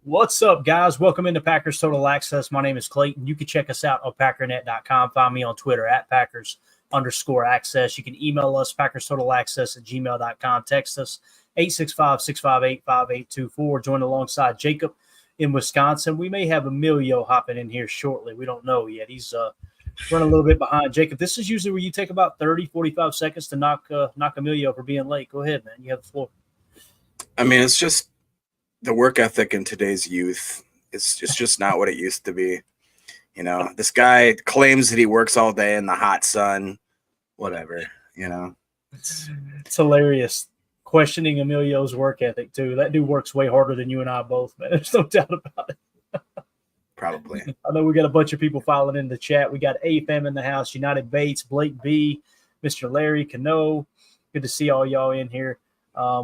What's up, guys? Welcome into Packers Total Access. My name is Clayton. You can check us out on packernet.com. Find me on Twitter at Packers_access. You can email us, PackersTotalAccess@gmail.com. Text us, 865-658-5824. Join alongside Jacob in Wisconsin. We may have Emilio hopping in here shortly. We don't know yet. He's running a little bit behind. Jacob, this is usually where you take about 30, 45 seconds to knock Emilio for being late. Go ahead, man. You have the floor. I mean, it's just the work ethic in today's youth. It's just not what it used to be. You know, this guy claims that he works all day in the hot sun, whatever, you know. It's hilarious. Questioning Emilio's work ethic, too. That dude works way harder than you and I both, man. There's no doubt about it. Probably. I know we got a bunch of people filing in the chat. We got AFM in the house, United Bates, Blake B, Mr. Larry Cano. Good to see all y'all in here.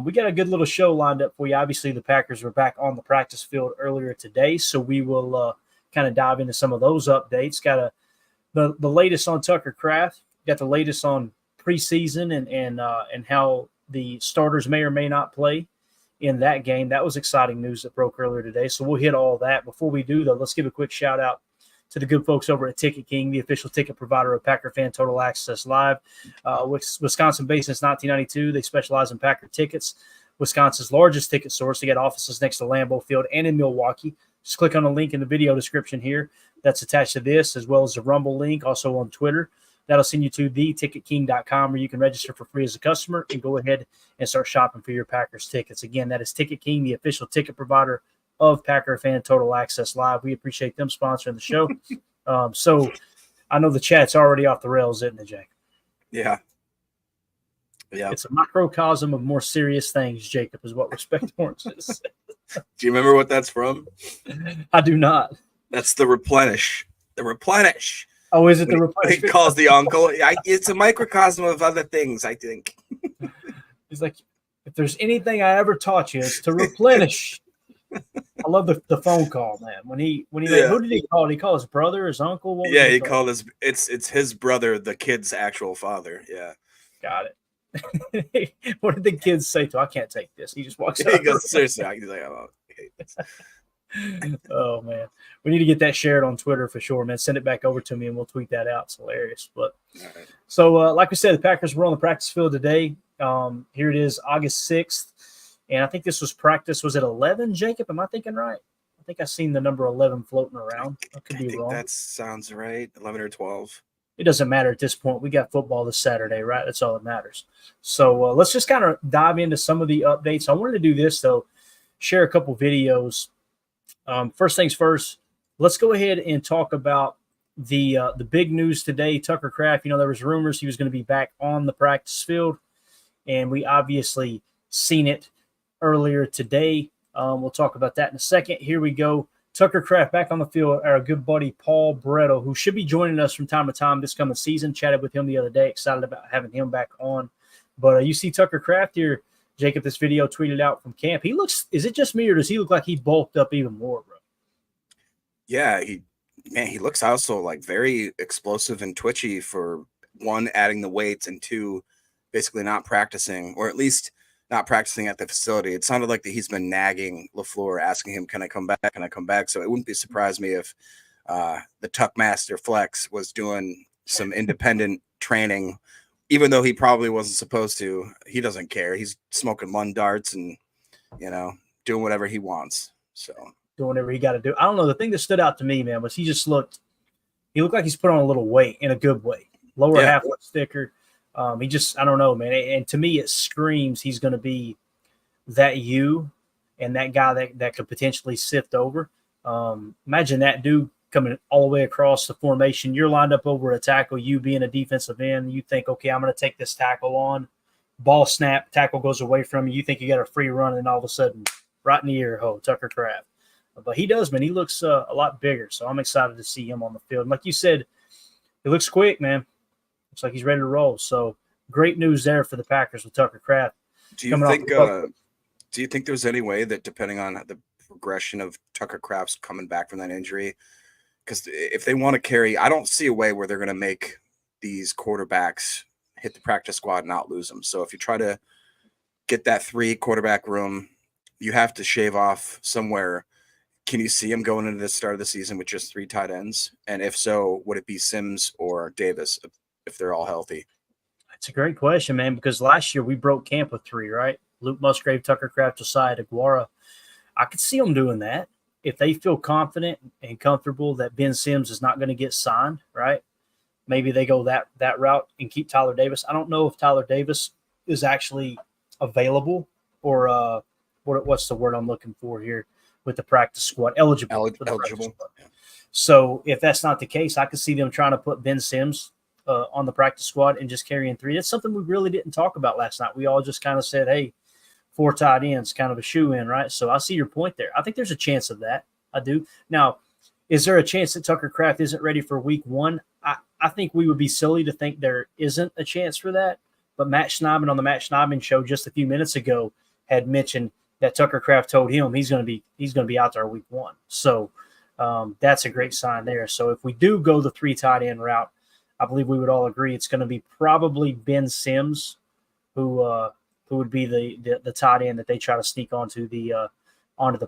We got a good little show lined up for you. Obviously, the Packers were back on the practice field earlier today, so we will kind of dive into some of those updates. Got the latest on Tucker Kraft. Got the latest on preseason and how the starters may or may not play in that game. That was exciting news that broke earlier today, so we'll hit all that. Before we do, though, let's give a quick shout-out to the good folks over at Ticket King, the official ticket provider of Packer Fan Total Access Live. Wisconsin-based since 1992, they specialize in Packer tickets. Wisconsin's largest ticket source. They got offices next to Lambeau Field and in Milwaukee. Just click on the link in the video description here that's attached to this, as well as the Rumble link, also on Twitter. That'll send you to theticketking.com, where you can register for free as a customer and go ahead and start shopping for your Packers tickets. Again, that is Ticket King, the official ticket provider of Packer Fan Total Access Live. We appreciate them sponsoring the show. So I know the chat's already off the rails, isn't it, Jake? Yeah. It's a microcosm of more serious things, Jacob, is what Respect Orange is. Do you remember what that's from? I do not. That's the replenish. The replenish. Oh, is it the replenish? He calls the uncle. It's a microcosm of other things, I think. He's like, if there's anything I ever taught you, it's to replenish. I love the phone call, man. When he who did he call? Did he call his brother, his uncle? He called it's his brother, the kid's actual father. Yeah. Got it. What did the kids say to him? I can't take this. He just walks out. He goes, seriously, he's like, I hate this. Oh man. We need to get that shared on Twitter for sure, man. Send it back over to me and we'll tweet that out. It's hilarious. But right. So like we said, the Packers were on the practice field today. Here it is, August 6th. And I think this was practice. Was it 11, Jacob? Am I thinking right? I think I seen the number 11 floating around. I could be wrong. That sounds right. 11 or 12. It doesn't matter at this point. We got football this Saturday, right? That's all that matters. So let's just kind of dive into some of the updates. I wanted to do this, though, share a couple videos. First things first, let's go ahead and talk about the big news today. Tucker Kraft, there was rumors he was going to be back on the practice field, and we obviously seen it earlier today. We'll talk about that in a second. Here we go. Tucker Kraft back on the field. Our good buddy Paul Bretto, who should be joining us from time to time this coming season. Chatted with him the other day. Excited about having him back on. But you see Tucker Kraft here, Jacob, this video tweeted out from camp. He looks – is it just me or does he look like he bulked up even more, bro? Yeah, he looks also like very explosive and twitchy for, one, adding the weights, and two, basically not practicing, or at least – not practicing at the facility. It sounded like that he's been nagging LaFleur, asking him, can I come back? Can I come back? So it wouldn't be surprised me if the Tuckmaster Flex was doing some independent training, even though he probably wasn't supposed to. He doesn't care. He's smoking lung darts and, doing whatever he wants. So doing whatever he got to do. I don't know. The thing that stood out to me, man, was he looked like he's put on a little weight in a good way. Lower half looks thicker. I don't know, man. And to me, it screams he's going to be that and that guy that could potentially sift over. Imagine that dude coming all the way across the formation. You're lined up over a tackle, you being a defensive end. You think, okay, I'm going to take this tackle on. Ball snap, tackle goes away from you. You think you got a free run, and all of a sudden, right in the ear hole, Tucker Kraft. But he does, man. He looks a lot bigger, so I'm excited to see him on the field. And like you said, he looks quick, man. Looks like he's ready to roll. So great news there for the Packers with Tucker Kraft. Do you think there's any way that, depending on the progression of Tucker Kraft's coming back from that injury, because if they want to carry, I don't see a way where they're going to make these quarterbacks hit the practice squad and not lose them. So if you try to get that 3 quarterback room, you have to shave off somewhere. can you see him going into the start of the season with just 3 tight ends? And if so, would it be Sims or Davis if they're all healthy? It's a great question, man, because last year we broke camp with 3, right? Luke Musgrave, Tucker Kraft, Josiah DeGuara. I could see them doing that if they feel confident and comfortable that Ben Sims is not going to get signed, right? Maybe they go that route and keep Tyler Davis. I don't know if Tyler Davis is actually available or what's the word I'm looking for here with the practice squad, eligible. Eligible. Yeah. So if that's not the case, I could see them trying to put Ben Sims on the practice squad and just carrying 3. That's something we really didn't talk about last night. We all just kind of said, hey, 4 tight ends, kind of a shoe-in, right? So I see your point there. I think there's a chance of that. I do. Now, is there a chance that Tucker Kraft isn't ready for week 1? I think we would be silly to think there isn't a chance for that. But Matt Schneidman on the Matt Schneidman show just a few minutes ago had mentioned that Tucker Kraft told him he's going to be out there week 1. So that's a great sign there. So if we do go the 3 tight end route, I believe we would all agree it's going to be probably Ben Sims who would be the tight end that they try to sneak onto the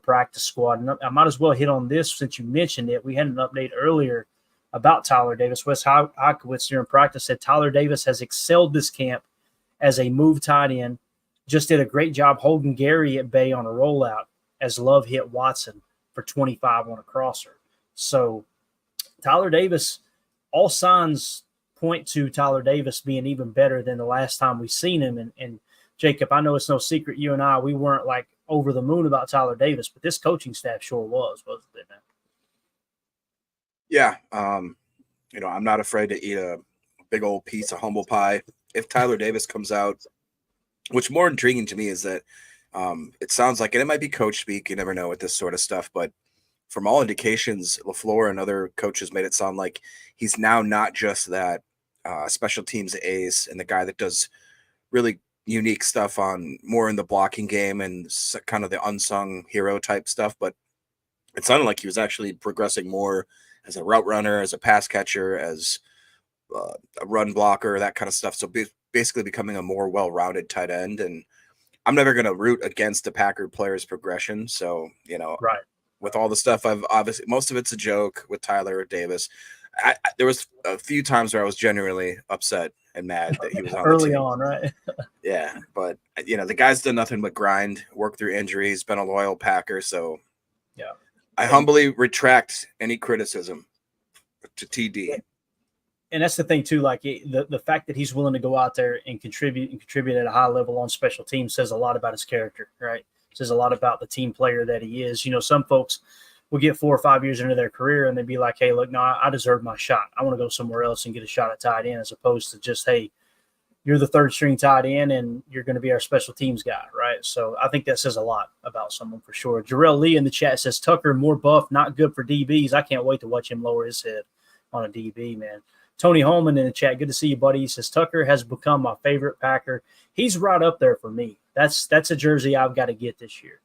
practice squad. And I might as well hit on this since you mentioned it. We had an update earlier about Tyler Davis. Wes Hokowitz during practice said Tyler Davis has excelled this camp as a move tight end. Just did a great job holding Gary at bay on a rollout as Love hit Watson for 25 on a crosser. So Tyler Davis, all signs point to Tyler Davis being even better than the last time we seen him. And Jacob, I know it's no secret you and I, we weren't like over the moon about Tyler Davis, but this coaching staff sure wasn't it, man? Yeah. I'm not afraid to eat a big old piece of humble pie. If Tyler Davis comes out, what's more intriguing to me is that it sounds like, and it might be coach speak, you never know with this sort of stuff, but from all indications, LaFleur and other coaches made it sound like he's now not just that special teams ace and the guy that does really unique stuff on more in the blocking game and kind of the unsung hero type stuff, but it sounded like he was actually progressing more as a route runner, as a pass catcher, as a run blocker, that kind of stuff. So basically becoming a more well-rounded tight end. And I'm never going to root against the Packer player's progression. So, right. With all the stuff I've obviously, most of it's a joke with Tyler Davis. There was a few times where I was genuinely upset and mad that he was on early the team. on, right? Yeah, but the guy's done nothing but grind, work through injuries, been a loyal Packer. So yeah, I humbly retract any criticism to TD. And that's the thing too. Like the fact that he's willing to go out there and contribute at a high level on special teams says a lot about his character, right? Says a lot about the team player that he is. Some folks will get 4 or 5 years into their career and they'd be like, hey, look, no, I deserve my shot. I want to go somewhere else and get a shot at tight end, as opposed to just, hey, you're the 3rd string tight end and you're going to be our special teams guy, right? So I think that says a lot about someone for sure. Jarrell Lee in the chat says Tucker more buff, not good for DBs. I can't wait to watch him lower his head on a DB, man. Tony Holman in the chat, good to see you, buddy. He says Tucker has become my favorite Packer. He's right up there for me. That's a jersey I've got to get this year.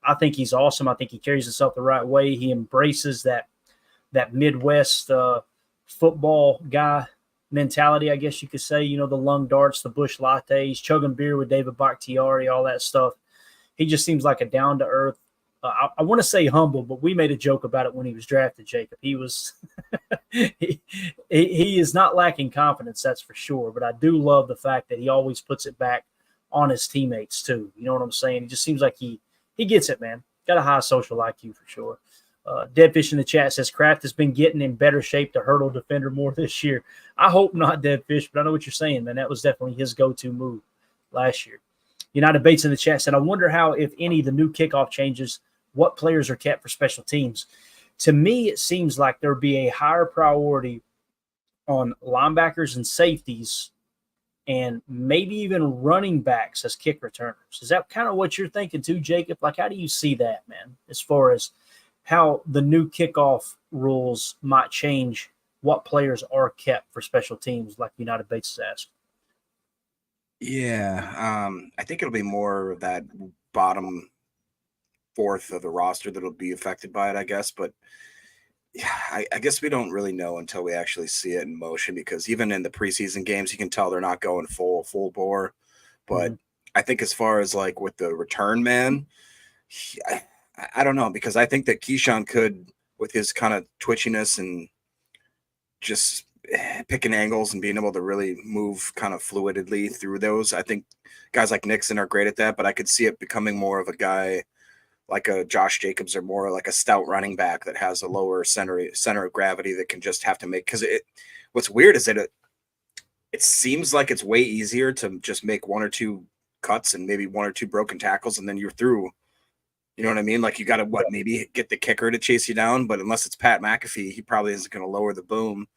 I think he's awesome. I think he carries himself the right way. He embraces that Midwest football guy mentality, I guess you could say. The lung darts, the bush lattes, chugging beer with David Bakhtiari, all that stuff. He just seems like a down-to-earth. I want to say humble, but we made a joke about it when he was drafted, Jacob. He was he is not lacking confidence, that's for sure. But I do love the fact that he always puts it back on his teammates too. You know what I'm saying? He just seems like he gets it, man. Got a high social IQ for sure. Deadfish in the chat says Kraft has been getting in better shape to hurdle defender more this year. I hope not, Deadfish, but I know what you're saying, man. That was definitely his go-to move last year. United Bates in the chat said, I wonder how, if any, the new kickoff changes what players are kept for special teams. To me, it seems like there'd be a higher priority on linebackers and safeties and maybe even running backs as kick returners. Is that kind of what you're thinking too, Jacob? Like, how do you see that, man, as far as how the new kickoff rules might change what players are kept for special teams, like United Bates has asked? Yeah, I think it'll be more of that bottom 4th of the roster that'll be affected by it, I guess. But yeah, I guess we don't really know until we actually see it in motion, because even in the preseason games, you can tell they're not going full bore. But I think as far as like with the return man, I don't know, because I think that Keyshawn could, with his kind of twitchiness and just picking angles and being able to really move kind of fluidly through those. I think guys like Nixon are great at that, but I could see it becoming more of a guy like a Josh Jacobs or more like a stout running back that has a lower center of gravity that can just have to make, because what's weird is that it seems like it's way easier to just make one or two cuts and maybe one or two broken tackles and then you're through. You know what I mean? Like you got to maybe get the kicker to chase you down, but unless it's Pat McAfee, he probably isn't going to lower the boom.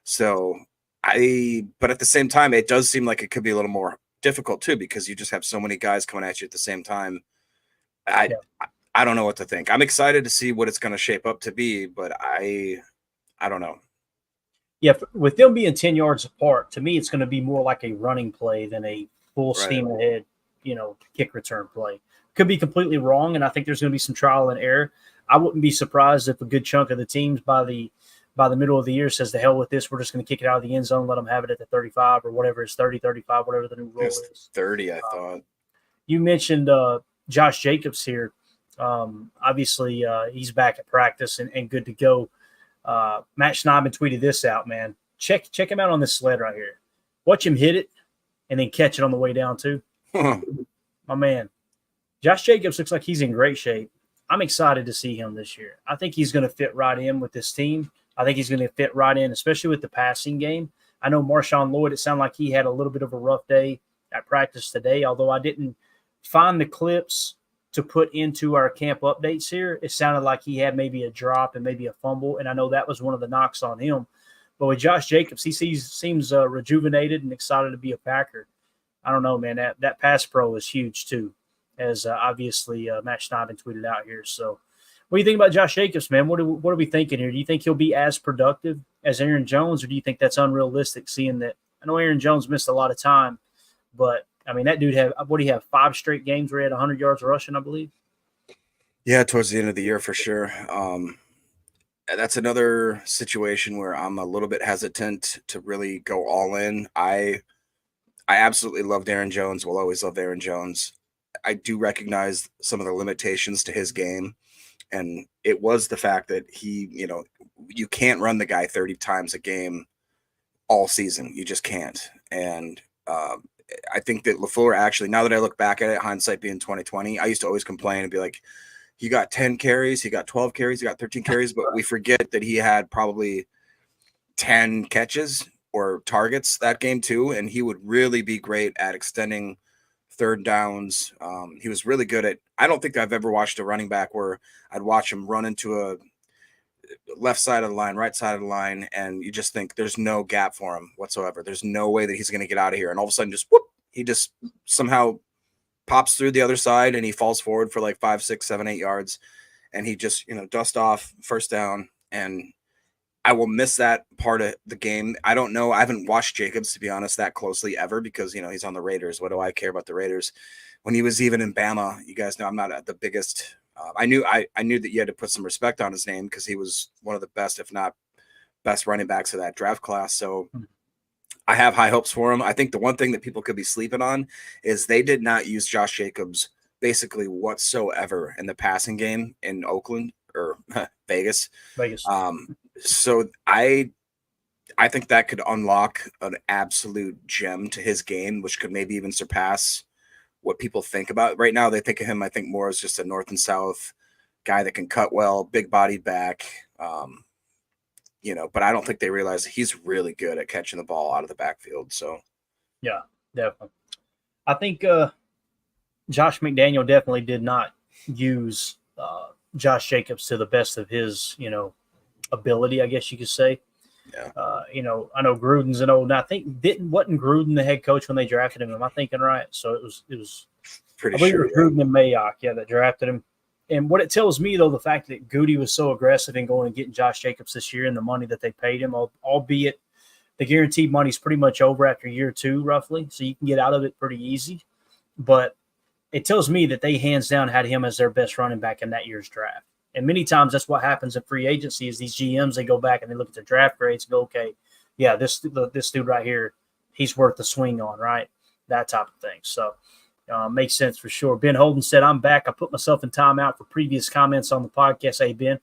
So but at the same time, it does seem like it could be a little more difficult too, because you just have so many guys coming at you at the same time. I don't know what to think. I'm excited to see what it's going to shape up to be, but I don't know. Yeah, with them being 10 yards apart, to me, it's going to be more like a running play than a full steam ahead, kick return play. Could be completely wrong, and I think there's going to be some trial and error. I wouldn't be surprised if a good chunk of the teams by the middle of the year says, the hell with this, we're just going to kick it out of the end zone, let them have it at the 35 or whatever, it's 30, 35, whatever the new rule is. 30, I thought. You mentioned Josh Jacobs here. Obviously, he's back at practice and good to go. Matt Schneidman tweeted this out, man. Check him out on this sled right here. Watch him hit it and then catch it on the way down too. My man. Josh Jacobs looks like he's in great shape. I'm excited to see him this year. I think he's going to fit right in with this team. I think he's going to fit right in, especially with the passing game. I know Marshawn Lloyd, it sounded like he had a little bit of a rough day at practice today, although I didn't find the clips to put into our camp updates here. It sounded like he had maybe a drop and maybe a fumble, and I know that was one of the knocks on him. But with Josh Jacobs, he seems rejuvenated and excited to be a Packer. I don't know, man. That pass pro is huge too, as obviously Matt Schneidman tweeted out here. So what do you think about Josh Jacobs, man? What are we thinking here? Do you think he'll be as productive as Aaron Jones, or do you think that's unrealistic, seeing that I know Aaron Jones missed a lot of time, but I mean, that dude what do you have, 5 straight games where he had 100 yards rushing, I believe? Yeah, towards the end of the year for sure. That's another situation where I'm a little bit hesitant to really go all in. I absolutely loved Aaron Jones, will always love Aaron Jones. I do recognize some of the limitations to his game, and it was the fact that he, you can't run the guy 30 times a game all season. You just can't. And I think that LaFleur actually, now that I look back at it, hindsight being 2020, I used to always complain and be like, he got 10 carries, he got 12 carries, he got 13 carries, but we forget that he had probably 10 catches or targets that game too, and he would really be great at extending third downs. He was really good at, I don't think I've ever watched a running back where I'd watch him run into a left side of the line, right side of the line, and you just think there's no gap for him whatsoever. There's no way that he's going to get out of here. And all of a sudden, just whoop, he just somehow pops through the other side and he falls forward for like 5, 6, 7, 8 yards. And he just, dust off, first down. And I will miss that part of the game. I don't know. I haven't watched Jacobs, to be honest, that closely ever, because, he's on the Raiders. What do I care about the Raiders? When he was even in Bama, you guys know I'm not the biggest. I knew that you had to put some respect on his name because he was one of the best, if not best, running backs of that draft class. So I have high hopes for him. I think the one thing that people could be sleeping on is they did not use Josh Jacobs basically whatsoever in the passing game in Oakland or Vegas. So I think that could unlock an absolute gem to his game, which could maybe even surpass what people think about. Right now, they think of him, I think, more as just a north and south guy that can cut well, big bodied back, but I don't think they realize he's really good at catching the ball out of the backfield. So, yeah, definitely. I think Josh McDaniel definitely did not use Josh Jacobs to the best of his, ability, I guess you could say. Yeah. I know Gruden's an old. I think wasn't Gruden the head coach when they drafted him? Am I thinking right? So it was pretty sure. It was Gruden and Mayock, that drafted him. And what it tells me, though, the fact that Goody was so aggressive in going and getting Josh Jacobs this year and the money that they paid him, albeit the guaranteed money's pretty much over after year 2, roughly, so you can get out of it pretty easy. But it tells me that they hands down had him as their best running back in that year's draft. And many times that's what happens in free agency is these GMs, they go back and they look at their draft grades and go, okay, yeah, this dude right here, he's worth the swing on, right? That type of thing. So Makes sense for sure. Ben Holden said, "I'm back. I put myself in timeout for previous comments on the podcast." Hey, Ben,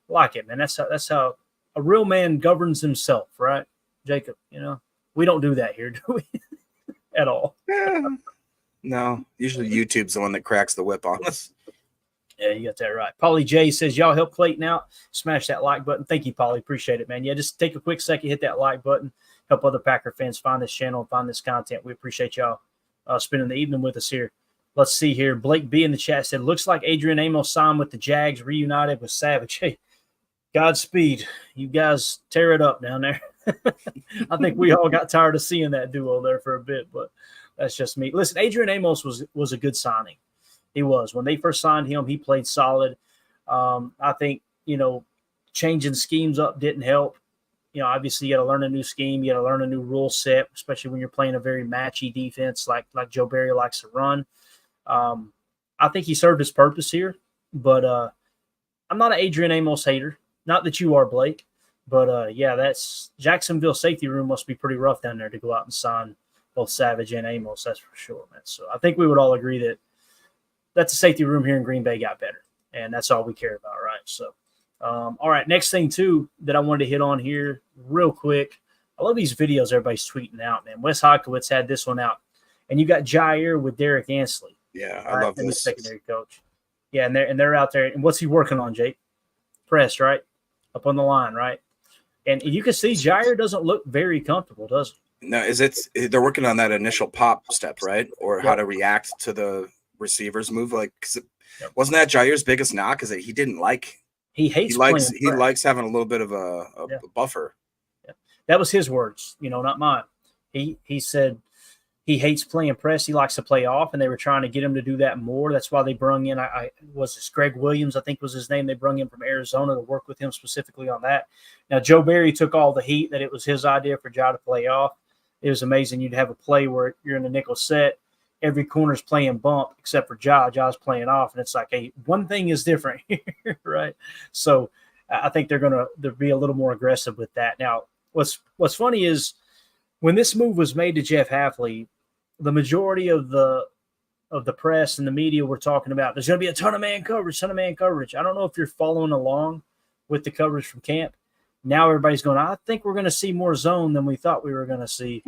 like it, man. That's how a real man governs himself, right, Jacob? We don't do that here, do we? At all. Yeah. No, usually YouTube's the one that cracks the whip on us. Yeah, you got that right. Polly J says, y'all help Clayton out. Smash that like button. Thank you, Polly. Appreciate it, man. Yeah, just take a quick second, hit that like button. Help other Packer fans find this channel and find this content. We appreciate y'all spending the evening with us here. Let's see here. Blake B in the chat said, looks like Adrian Amos signed with the Jags, reunited with Savage. Hey, Godspeed. You guys tear it up down there. I think we all got tired of seeing that duo there for a bit, but that's just me. Listen, Adrian Amos was a good signing. He was. When they first signed him, he played solid. I think, changing schemes up didn't help. Obviously you got to learn a new scheme. You got to learn a new rule set, especially when you're playing a very matchy defense like Joe Barry likes to run. I think he served his purpose here, but I'm not an Adrian Amos hater. Not that you are, Blake, but that's Jacksonville safety room must be pretty rough down there to go out and sign both Savage and Amos. That's for sure, man. So I think we would all agree that the safety room here in Green Bay got better, and that's all we care about, right? So, all right, next thing, too, that I wanted to hit on here real quick. I love these videos everybody's tweeting out, man. Wes Hodkiewicz had this one out, and you got Jair with Derek Ansley. Yeah, I love this. Secondary coach. Yeah, and they're out there. And what's he working on, Jake? Press, right? Up on the line, right? And you can see Jair doesn't look very comfortable, does he? No, they're working on that initial pop step, right? Or how to react to the receivers move, wasn't that Jair's biggest knock? Is that he didn't like he likes having a little bit of a buffer. Yeah. That was his words, not mine. He said he hates playing press. He likes to play off, and they were trying to get him to do that more. That's why they brung in Greg Williams, I think was his name. They brung him from Arizona to work with him specifically on that. Now Joe Barry took all the heat that it was his idea for Ja to play off. It was amazing. You'd have a play where you're in the nickel set. Every corner's playing bump except for Ja. Ja's playing off, and it's like, hey, one thing is different here, right? So I think they're going to be a little more aggressive with that. Now, what's funny is when this move was made to Jeff Hafley, the majority of the press and the media were talking about there's going to be a ton of man coverage. I don't know if you're following along with the coverage from camp. Now everybody's going, I think we're going to see more zone than we thought we were going to see.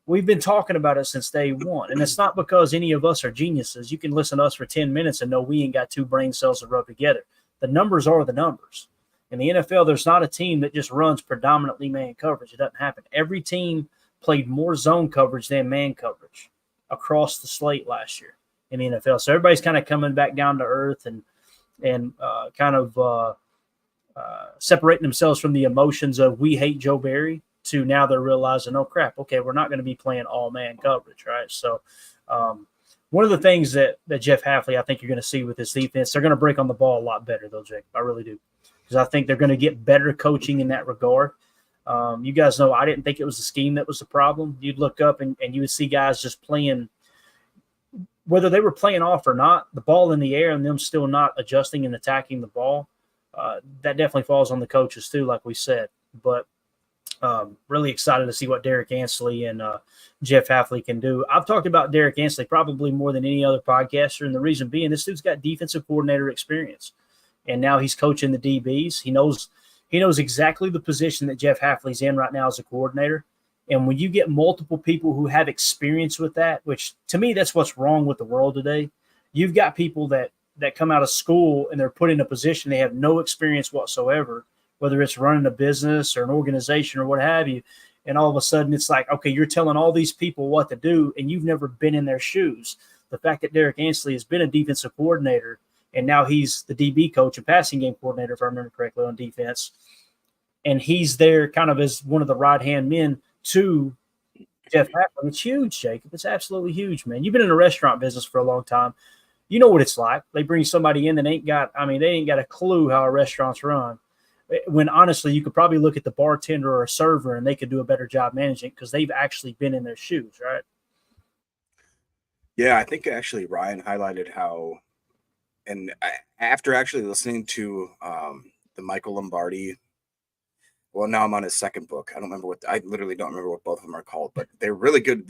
We've been talking about it since day one, and it's not because any of us are geniuses. You can listen to us for 10 minutes and know we ain't got two brain cells to rub together. The numbers are the numbers. In the NFL, there's not a team that just runs predominantly man coverage. It doesn't happen. Every team played more zone coverage than man coverage across the slate last year in the NFL. So everybody's kind of coming back down to earth and separating themselves from the emotions of we hate Joe Barry to now they're realizing, oh, crap, okay, we're not going to be playing all-man coverage, right? So one of the things that Jeff Hafley, I think you're going to see with this defense, they're going to break on the ball a lot better, though, Jake. I really do. Because I think they're going to get better coaching in that regard. You guys know I didn't think it was the scheme that was the problem. You'd look up and you would see guys just playing, whether they were playing off or not, the ball in the air and them still not adjusting and attacking the ball. That definitely falls on the coaches too, like we said. But really excited to see what Derek Ansley and Jeff Hafley can do. I've talked about Derek Ansley probably more than any other podcaster, and the reason being this dude's got defensive coordinator experience, and now he's coaching the DBs. He knows exactly the position that Jeff Hafley's in right now as a coordinator. And when you get multiple people who have experience with that, which to me, that's what's wrong with the world today. You've got people that come out of school and they're put in a position they have no experience whatsoever, whether it's running a business or an organization or what have you. And all of a sudden it's like, okay, you're telling all these people what to do and you've never been in their shoes. The fact that Derek Ansley has been a defensive coordinator and now he's the DB coach and passing game coordinator, if I remember correctly, on defense. And he's there kind of as one of the right-hand men to Jeff Hafley. It's huge, Jacob. It's absolutely huge, man. You've been in the restaurant business for a long time. You know what it's like. They bring somebody in that ain't got a clue how a restaurant's run. When honestly, you could probably look at the bartender or a server and they could do a better job managing because they've actually been in their shoes, right? Yeah, I think actually Ryan highlighted how, and after actually listening to the Michael Lombardi, well, now I'm on his second book. I literally don't remember what both of them are called, but they're really good.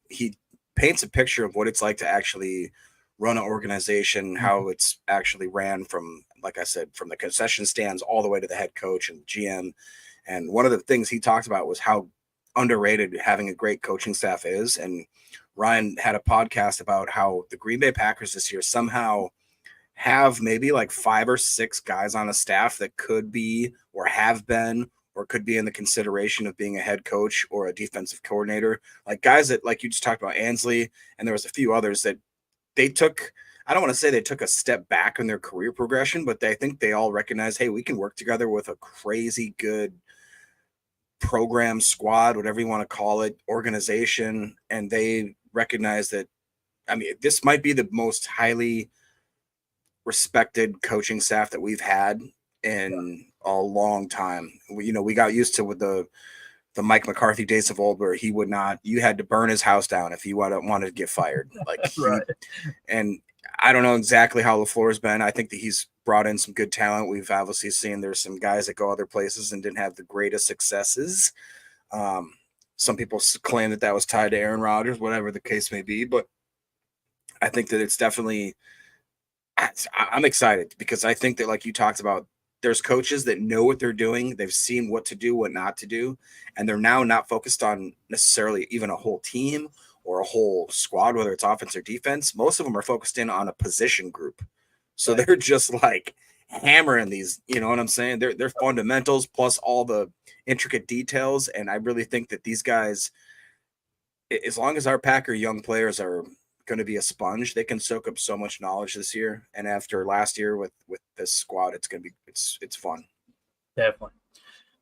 He paints a picture of what it's like to actually run an organization, how it's actually ran from, like I said, from the concession stands all the way to the head coach and GM. And one of the things he talked about was how underrated having a great coaching staff is. And Ryan had a podcast about how the Green Bay Packers this year somehow have maybe like 5 or 6 guys on a staff that could be or have been or could be in the consideration of being a head coach or a defensive coordinator, like guys that, like you just talked about, Ansley, and there was a few others that they took, I don't want to say they took a step back in their career progression, but I think they all recognize, hey, we can work together with a crazy good program, squad, whatever you want to call it, organization. And they recognize that, I mean, this might be the most highly respected coaching staff that we've had in a long time. We got used to with the Mike McCarthy days of old, where he would not, you had to burn his house down if you wanted to get fired. Like, Right. And I don't know exactly how LaFleur's been. I think that he's brought in some good talent. We've obviously seen there's some guys that go other places and didn't have the greatest successes. Some people claim that was tied to Aaron Rodgers, whatever the case may be. But I think that it's definitely, I'm excited because I think that, like you talked about, there's coaches that know what they're doing. They've seen what to do, what not to do. And they're now not focused on necessarily even a whole team or a whole squad, whether it's offense or defense. Most of them are focused in on a position group. So they're just like hammering these, you know what I'm saying? They're fundamentals plus all the intricate details. And I really think that these guys, as long as our Packer young players are going to be a sponge, they can soak up so much knowledge this year. And after last year with this squad, it's going to be, it's fun. Definitely.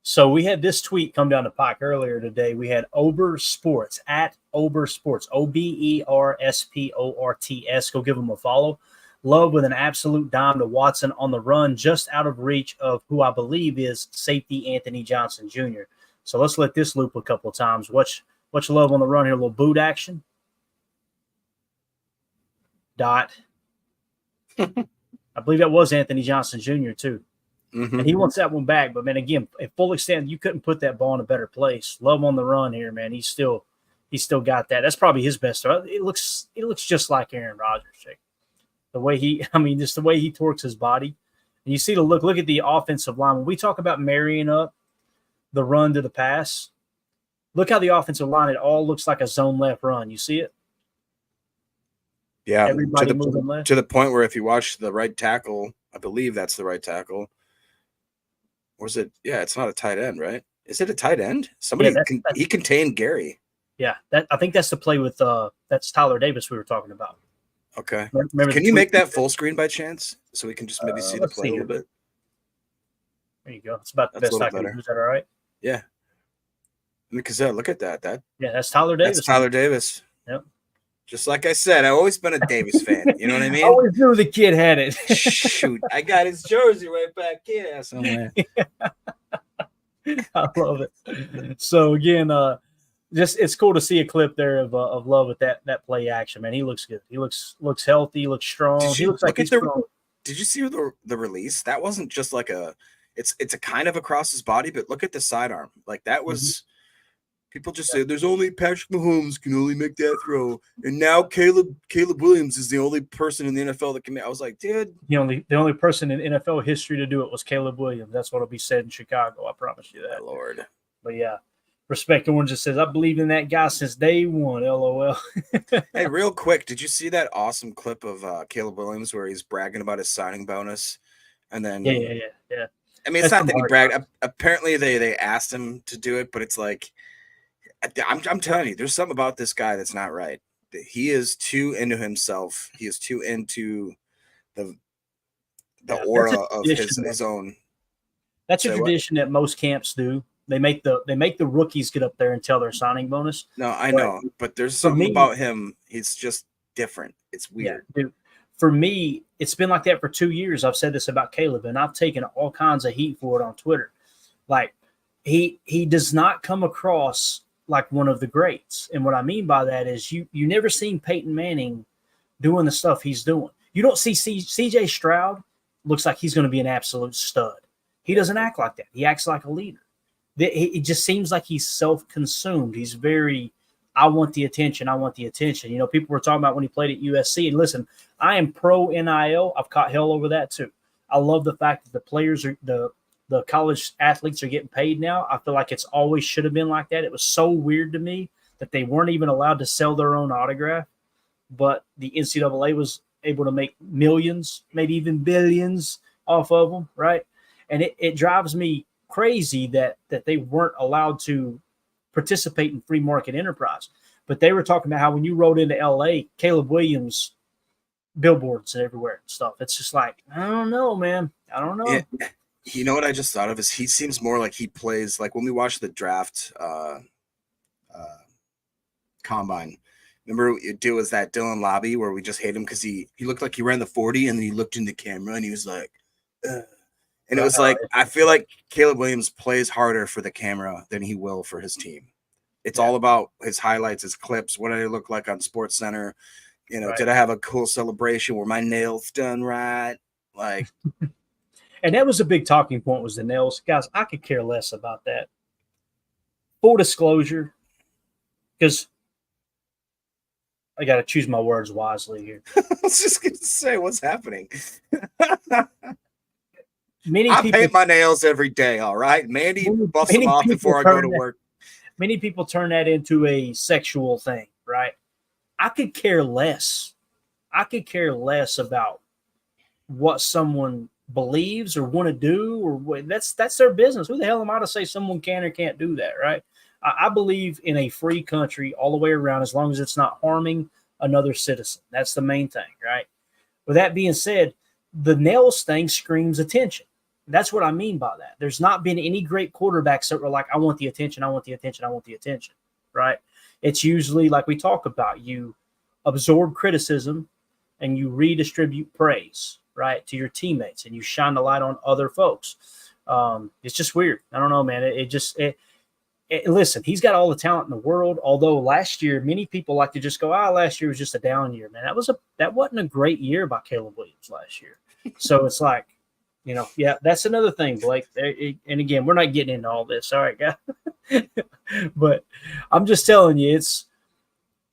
So we had this tweet come down the pike earlier today. We had Ober Sports at Ober Sports, OBERSPORTS. Go give them a follow. Love with an absolute dime to Watson on the run, just out of reach of who I believe is safety Anthony Johnson Jr. So let's let this loop a couple of times. What's love on the run here? A little boot action. Dot. I believe that was Anthony Johnson Jr. too. Mm-hmm. And he wants that one back. But, man, again, at full extent, you couldn't put that ball in a better place. Love on the run here, man. He's still got that. That's probably his best. It looks just like Aaron Rodgers. The way just the way he torques his body. And you see the look at the offensive line. When we talk about marrying up the run to the pass, look how the offensive line, it all looks like a zone left run. You see it? Yeah, everybody moving left. To the point where if you watch the right tackle, I believe that's the right tackle. Or is it? Yeah, it's not a tight end, right? Is it a tight end? He contained Gary. Yeah, I think that's the play with that's Tyler Davis we were talking about. Okay. Can you make that full screen by chance so we can just maybe see the play a little bit? There you go. It's about the best I can do. Is that all right? Yeah. Because look at that. That's Tyler Davis. That's Tyler Davis. Yep. Just like I said, I've always been a Davis fan. You know what I mean? I always knew the kid had it. Shoot, I got his jersey right back here somewhere. I love it. So again, just it's cool to see a clip there of Love with that play action. Man, he looks good. He looks healthy. He looks strong. He looks like he's strong. Did you see the release? That wasn't just like it's a kind of across his body, but look at the sidearm. Like that was. People just say there's only Patrick Mahomes can only make that throw, and now Caleb Williams is the only person in the NFL that can make. I was like, dude, the only person in NFL history to do it was Caleb Williams. That's what'll be said in Chicago. I promise you that. Lord. But yeah, Respect Orange just says I believe in that guy since day one. LOL. Hey, real quick, did you see that awesome clip of Caleb Williams where he's bragging about his signing bonus, and then yeah. I mean, it's not that he bragged. Apparently, they asked him to do it, but it's like. I'm telling you, there's something about this guy that's not right. He is too into himself. He is too into the aura of his own. That's a tradition that most camps do. They make the rookies get up there and tell their signing bonus. No, I know, but there's something about him. He's just different. It's weird. Yeah, dude. For me, it's been like that for 2 years. I've said this about Caleb, and I've taken all kinds of heat for it on Twitter. Like he does not come across like one of the greats. And what I mean by that is you never seen Peyton Manning doing the stuff he's doing. You don't see CJ Stroud looks like he's going to be an absolute stud. He doesn't act like that. He acts like a leader. It just seems like he's self-consumed. He's very I want the attention. I want the attention. You know, people were talking about when he played at USC. And listen, I am pro NIL. I've caught hell over that too. I love the fact that the players are the college athletes are getting paid now. I feel like it's always should have been like that. It was so weird to me that they weren't even allowed to sell their own autograph, but the NCAA was able to make millions, maybe even billions off of them, right? And it drives me crazy that they weren't allowed to participate in free market enterprise. But they were talking about how when you rode into LA, Caleb Williams billboards and everywhere and stuff. It's just like, I don't know, man. I don't know. You know what I just thought of is he seems more like he plays like when we watched the draft combine. Remember what you do is that Dylan Lobby where we just hate him because he looked like he ran the 40 and then he looked in the camera and he was like, and it was like, I feel like Caleb Williams plays harder for the camera than he will for his team. It's all about his highlights, his clips. What did I look like on Sports Center? You know, did I have a cool celebration? Were my nails done right? Like, and that was a big talking point was the nails. Guys, I could care less about that. Full disclosure, because I got to choose my words wisely here. I was just going to say, what's happening? I paint my nails every day, all right? Mandy buffs them off before I go to work. Many people turn that into a sexual thing, right? I could care less. I could care less about what someone believes or want to do, or that's their business. Who the hell am I to say someone can or can't do that, right? I believe in a free country all the way around as long as it's not harming another citizen. That's the main thing, right? With that being said, the nails thing screams attention. That's what I mean by that. There's not been any great quarterbacks that were like, I want the attention, I want the attention, I want the attention, right? It's usually like we talk about, you absorb criticism and you redistribute praise, right, to your teammates, and you shine the light on other folks. It's just weird. I don't know, man. Listen, he's got all the talent in the world. Although last year, many people like to just go, last year was just a down year, man. That wasn't a great year by Caleb Williams last year. So it's like, you know, yeah, that's another thing, Blake. And again, we're not getting into all this. All right, guys. But I'm just telling you,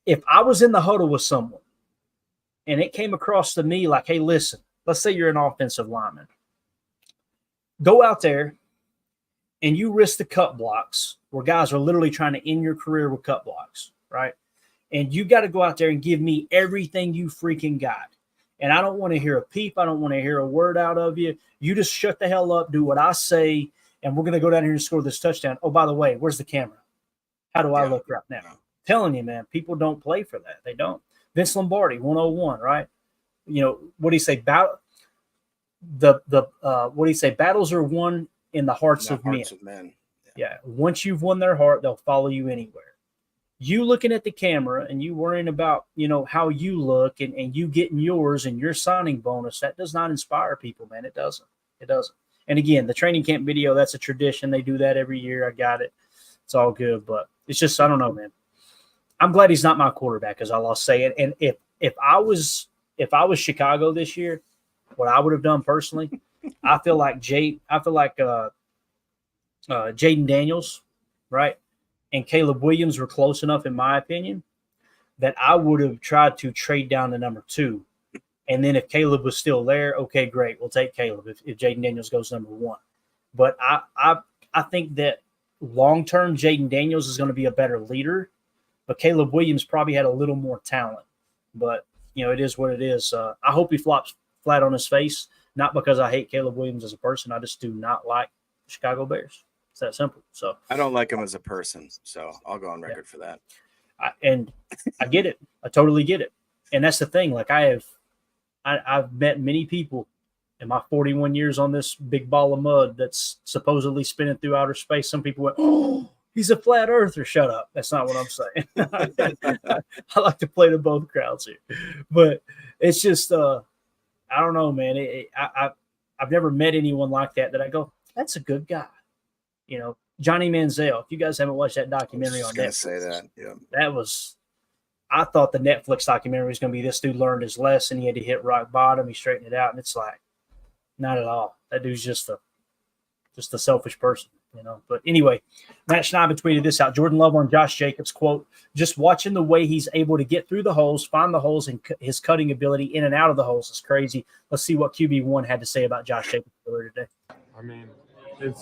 if I was in the huddle with someone and it came across to me like, hey, listen, let's say you're an offensive lineman. Go out there and you risk the cut blocks where guys are literally trying to end your career with cut blocks, right? And you got to go out there and give me everything you freaking got. And I don't want to hear a peep. I don't want to hear a word out of you. You just shut the hell up, do what I say, and we're going to go down here and score this touchdown. Oh, by the way, where's the camera? How do I look right now? Telling you, man, people don't play for that. They don't. Vince Lombardi, 101, right? You know, what do you say? What do you say? Battles are won in the hearts of men. Yeah. Once you've won their heart, they'll follow you anywhere. You looking at the camera and you worrying about, you know, how you look and you getting yours and your signing bonus, that does not inspire people, man. It doesn't. It doesn't. And again, the training camp video, that's a tradition. They do that every year. I got it. It's all good. But it's just, I don't know, man. I'm glad he's not my quarterback, as I'll say it. And if I was Chicago this year, what I would have done personally, I feel like Jaden Daniels, right, and Caleb Williams were close enough, in my opinion, that I would have tried to trade down to number 2. And then if Caleb was still there, okay, great, we'll take Caleb if Jaden Daniels goes number 1. But I think that long-term Jaden Daniels is going to be a better leader, but Caleb Williams probably had a little more talent. But, you know, it is what it is. I hope he flops flat on his face, not because I hate Caleb Williams as a person. I just do not like the Chicago Bears. It's that simple. So I don't like him as a person, so I'll go on record for that. And I get it. I totally get it. And that's the thing. Like I've met many people in my 41 years on this big ball of mud that's supposedly spinning through outer space. Some people went, "Oh, he's a flat earther." Shut up. That's not what I'm saying. I like to play to both crowds here. But it's just, I don't know, man. I've never met anyone like that I go, that's a good guy. You know, Johnny Manziel. If you guys haven't watched that documentary on Netflix, say that. Yeah. That was, I thought the Netflix documentary was going to be this dude learned his lesson. He had to hit rock bottom. He straightened it out. And it's like, not at all. That dude's just a selfish person. But anyway, Matt Schneider tweeted this out. Jordan Love on Josh Jacobs, quote, just watching the way he's able to get through the holes, find the holes, and his cutting ability in and out of the holes is crazy. Let's see what QB1 had to say about Josh Jacobs earlier today. I mean, when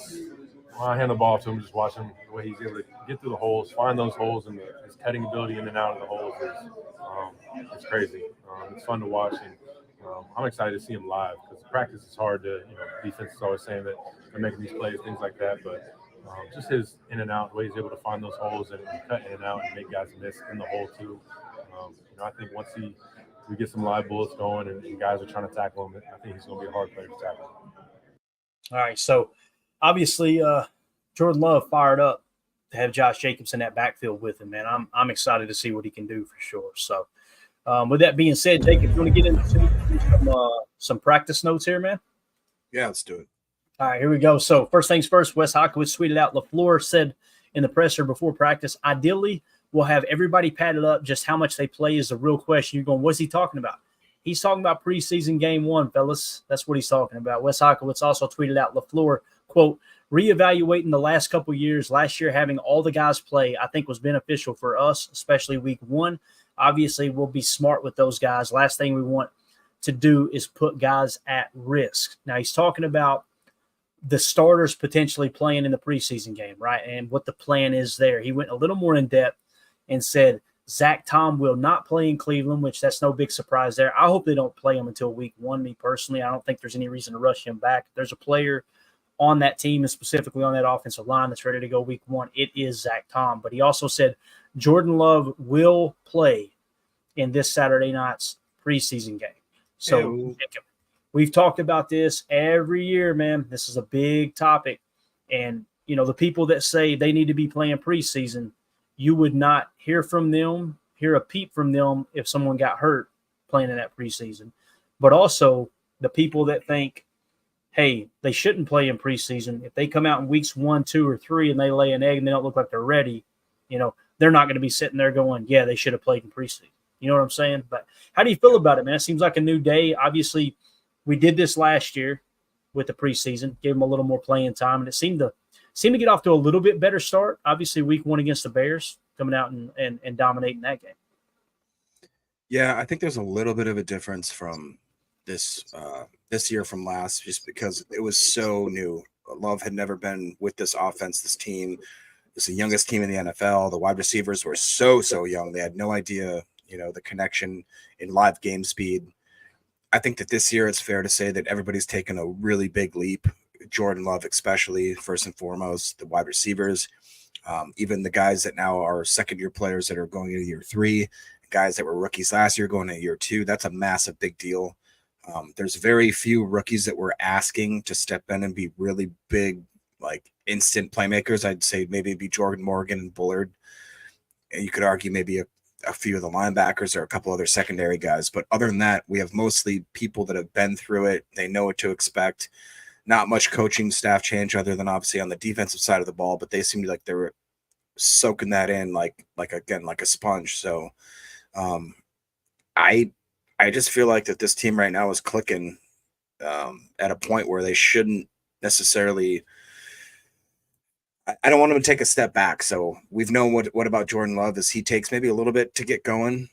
I hand the ball to him, just watching the way he's able to get through the holes, find those holes, and his cutting ability in and out of the holes it's crazy. It's fun to watch, and I'm excited to see him live because practice is hard to, defense is always saying that they're making these plays, things like that, but just his in and out, the way he's able to find those holes and cut in and out and make guys miss in the hole too. I think once we get some live bullets going and guys are trying to tackle him, I think he's going to be a hard player to tackle. All right, so obviously Jordan Love fired up to have Josh Jacobs in that backfield with him, man. I'm excited to see what he can do for sure. So with that being said, Jacob, you want to get into some practice notes here, man? Yeah, let's do it. All right, here we go. So first things first, Wes Hockowitz tweeted out, LaFleur said in the presser before practice, ideally we'll have everybody padded up. Just how much they play is the real question. You're going, what's he talking about? He's talking about preseason game 1, fellas. That's what he's talking about. Wes Hockowitz also tweeted out, LaFleur, quote, reevaluating the last couple years, last year having all the guys play, I think was beneficial for us, especially week 1. Obviously, we'll be smart with those guys. Last thing we want to do is put guys at risk. Now, he's talking about the starters potentially playing in the preseason game, right, and what the plan is there. He went a little more in depth and said Zach Tom will not play in Cleveland, which that's no big surprise there. I hope they don't play him until week 1, me personally. I don't think there's any reason to rush him back. If there's a player on that team and specifically on that offensive line that's ready to go week 1, it is Zach Tom. But he also said Jordan Love will play in this Saturday night's preseason game. So we've talked about this every year, man. This is a big topic. And, the people that say they need to be playing preseason, you would not hear a peep from them if someone got hurt playing in that preseason. But also the people that think, hey, they shouldn't play in preseason. If they come out in weeks 1, 2, or 3 and they lay an egg and they don't look like they're ready, they're not going to be sitting there going, yeah, they should have played in preseason. You know what I'm saying? But how do you feel about it, man? It seems like a new day. Obviously, we did this last year with the preseason, gave them a little more playing time, and it seemed to get off to a little bit better start. Obviously, week 1 against the Bears, coming out and dominating that game. Yeah, I think there's a little bit of a difference from this year from last, just because it was so new. Love had never been with this offense, this team. It's the youngest team in the NFL. The wide receivers were so young. They had no idea, the connection in live game speed. I think that this year it's fair to say that everybody's taken a really big leap. Jordan Love, especially, first and foremost, the wide receivers, even the guys that now are second-year players that are going into year 3, guys that were rookies last year going into year 2. That's a massive, big deal. There's very few rookies that we're asking to step in and be really big, like instant playmakers. I'd say maybe it'd be Jordan Morgan and Bullard. And you could argue maybe a few of the linebackers or a couple other secondary guys. But other than that, we have mostly people that have been through it. They know what to expect. Not much coaching staff change other than obviously on the defensive side of the ball, but they seem like they were soaking that in like a sponge. So I just feel like that this team right now is clicking at a point where they shouldn't necessarily. I don't want him to take a step back. So we've known what about Jordan Love is he takes maybe a little bit to get going.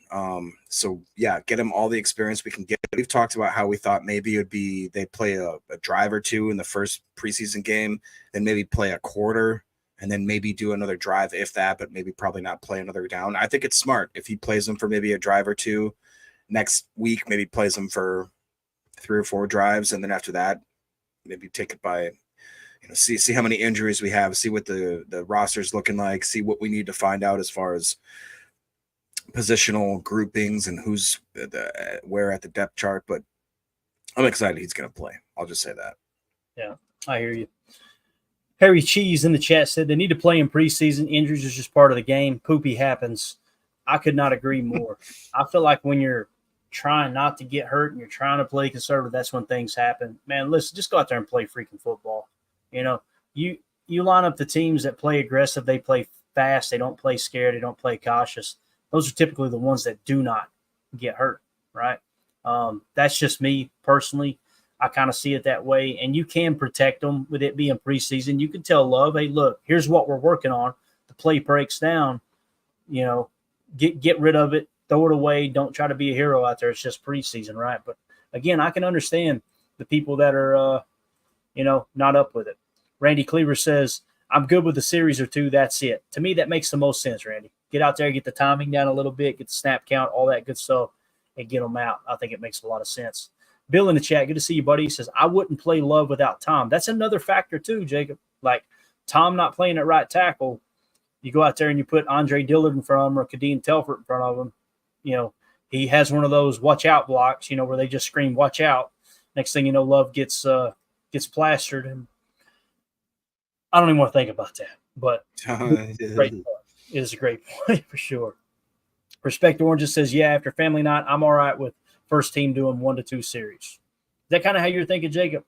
So yeah, get him all the experience we can get. We've talked about how we thought maybe it would be they play a drive or two in the first preseason game, then maybe play a quarter, and then maybe do another drive if that, but maybe probably not play another down. I think it's smart if he plays them for maybe a drive or two next week, maybe plays them for 3 or 4 drives, and then after that, maybe take it by. See how many injuries we have, see what the roster's looking like, see what we need to find out as far as positional groupings and who's where at the depth chart. But I'm excited he's going to play. I'll just say that. Yeah, I hear you. Harry Cheese in the chat said they need to play in preseason. Injuries is just part of the game. Poopy happens. I could not agree more. I feel like when you're trying not to get hurt and you're trying to play conservative, that's when things happen. Man, listen, just go out there and play freaking football. You line up the teams that play aggressive, they play fast, they don't play scared, they don't play cautious. Those are typically the ones that do not get hurt, right? That's just me personally. I kind of see it that way. And you can protect them with it being preseason. You can tell Love, hey, look, here's what we're working on. The play breaks down, get rid of it, throw it away. Don't try to be a hero out there. It's just preseason, right? But again, I can understand the people that are, not up with it. Randy Cleaver says, I'm good with a series or two. That's it. To me, that makes the most sense, Randy. Get out there, get the timing down a little bit, get the snap count, all that good stuff, and get them out. I think it makes a lot of sense. Bill in the chat, good to see you, buddy. He says, I wouldn't play Love without Tom. That's another factor too, Jacob. Like Tom not playing at right tackle, you go out there and you put Andre Dillard in front of him or Kadeem Telford in front of him. He has one of those watch out blocks, where they just scream, watch out. Next thing you know, Love gets plastered. And I don't even want to think about that. But great point. It is a great point for sure. Respect Orange says, yeah, after family night, I'm all right with first team doing 1 to 2 series. Is that kind of how you're thinking, Jacob?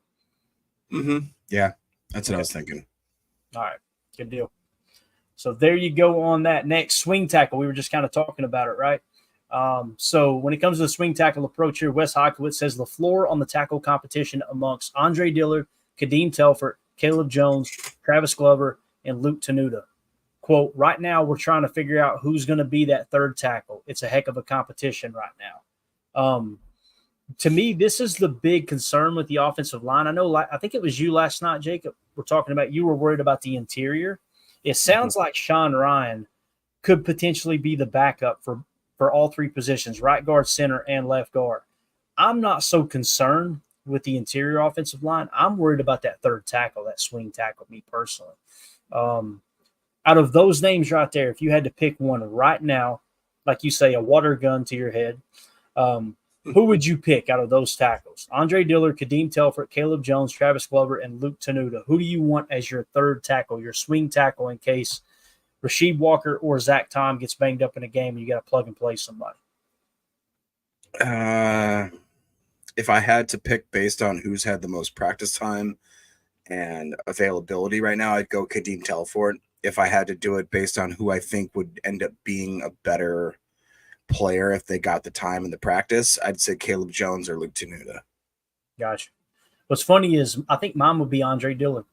Mm-hmm. Yeah, that's what I was thinking. All right, good deal. So there you go on that. Next, swing tackle. We were just kind of talking about it, right? So when it comes to the swing tackle approach here, Wes Hokowitz says the floor on the tackle competition amongst Andre Dillard, Kadeem Telford, Caleb Jones, Travis Glover, and Luke Tenuta. Quote, right now we're trying to figure out who's going to be that third tackle. It's a heck of a competition right now. To me, this is the big concern with the offensive line. I think it was you last night, Jacob, we're talking about you were worried about the interior. It sounds like Sean Ryan could potentially be the backup for all 3 positions, right guard, center, and left guard. I'm not so concerned with the interior offensive line. I'm worried about that third tackle, that swing tackle, me personally. Out of those names right there, if you had to pick one right now, like you say, a water gun to your head, who would you pick out of those tackles? Andre Dillard, Kadeem Telford, Caleb Jones, Travis Glover, and Luke Tenuta. Who do you want as your third tackle, your swing tackle, in case Rasheed Walker or Zach Tom gets banged up in a game and you got to plug and play somebody? If I had to pick based on who's had the most practice time and availability right now, I'd go Kadeem Telford. If I had to do it based on who I think would end up being a better player if they got the time and the practice, I'd say Caleb Jones or Luke Tenuta. Gotcha. What's funny is I think mine would be Andre Dillard.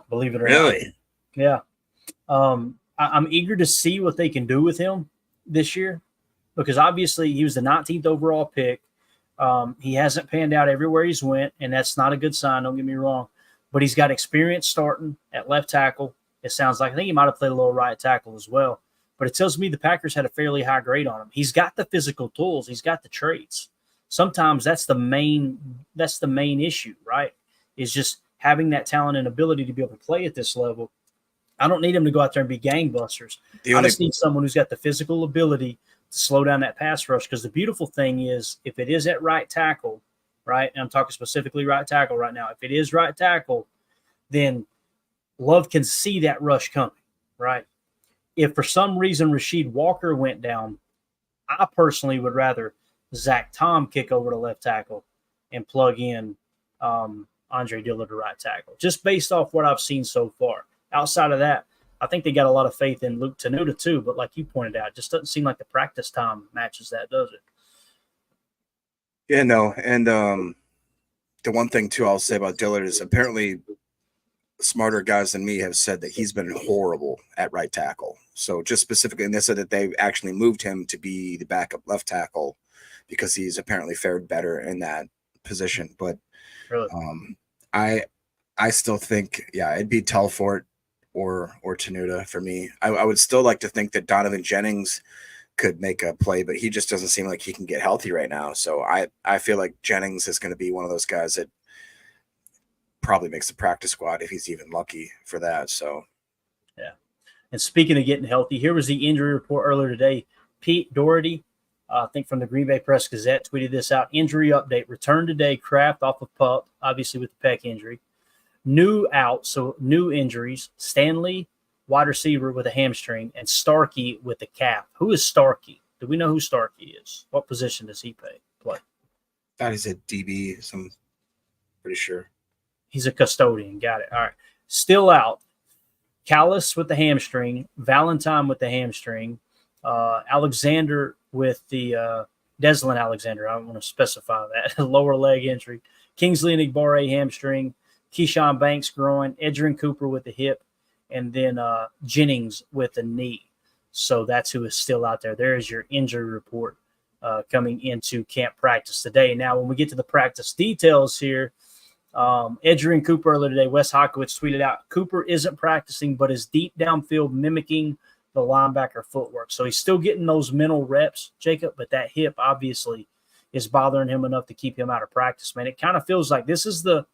Believe it or not. Really? Yeah. I'm eager to see what they can do with him this year because obviously he was the 19th overall pick. He hasn't panned out everywhere he's went, and that's not a good sign, don't get me wrong. But he's got experience starting at left tackle. It sounds like I think he might have played a little right tackle as well. But it tells me the Packers had a fairly high grade on him. He's got the physical tools. He's got the traits. Sometimes that's the main issue, right? Is just having that talent and ability to be able to play at this level. I don't need him to go out there and be gangbusters. I just need someone who's got the physical ability to slow down that pass rush. Because the beautiful thing is, if it is at right tackle, right, and I'm talking specifically right tackle right now, if it is right tackle, then Love can see that rush coming, right? If for some reason Rasheed Walker went down, I personally would rather Zach Tom kick over to left tackle and plug in Andre Dillard to right tackle, just based off what I've seen so far. Outside of that, I think they got a lot of faith in Luke Tenuta too, but like you pointed out, it just doesn't seem like the practice time matches that, does it? Yeah, no. And the one thing too I'll say about Dillard is apparently smarter guys than me have said that he's been horrible at right tackle. So just specifically, and they said that they actually moved him to be the backup left tackle because he's apparently fared better in that position. But really? I still think, yeah, it'd be Telford or Tenuta for me. I would still like to think that Donovan Jennings could make a play, but he just doesn't seem like he can get healthy right now. So I feel like Jennings is going to be one of those guys that probably makes the practice squad if he's even lucky for that. So, yeah. And speaking of getting healthy, here was the injury report earlier today. Pete Doherty, I think from the Green Bay Press Gazette, tweeted this out. Injury update. Return today. Kraft off of PUP, obviously with the pec injury. New out, so new injuries. Stanley, wide receiver with a hamstring, and Starkey with the calf. Who is Starkey? Do we know who Starkey is? What position does he play? That is a DB, so I'm pretty sure. He's a custodian. Got it. All right. Still out. Callis with the hamstring. Valentine with the hamstring. Alexander with the Deslin Alexander. I don't want to specify that. Lower leg injury. Kingsley Enagbare hamstring, Keyshawn Banks groin, Edgerrin Cooper with the hip, and then Jennings with the knee. So that's who is still out there. There is your injury report coming into camp practice today. Now, when we get to the practice details here, Edgerrin Cooper earlier today, Wes Hockowitz tweeted out, Cooper isn't practicing, but is deep downfield mimicking the linebacker footwork. So he's still getting those mental reps, Jacob, but that hip obviously is bothering him enough to keep him out of practice, man. It kind of feels like this is the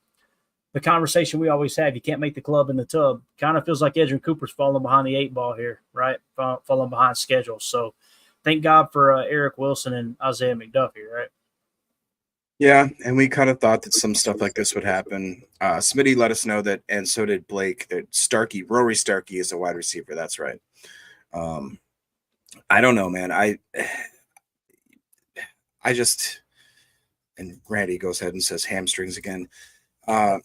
conversation we always have. You can't make the club in the tub. Kind of feels like Edgerrin Cooper's falling behind the 8 ball here, right? Falling behind schedule. So thank God for Eric Wilson and Isaiah McDuffie, right? Yeah, and we kind of thought that some stuff like this would happen. Smitty let us know that, and so did Blake, that Rory Starkey is a wide receiver. That's right. I don't know, man. I just, and Randy goes ahead and says hamstrings again. I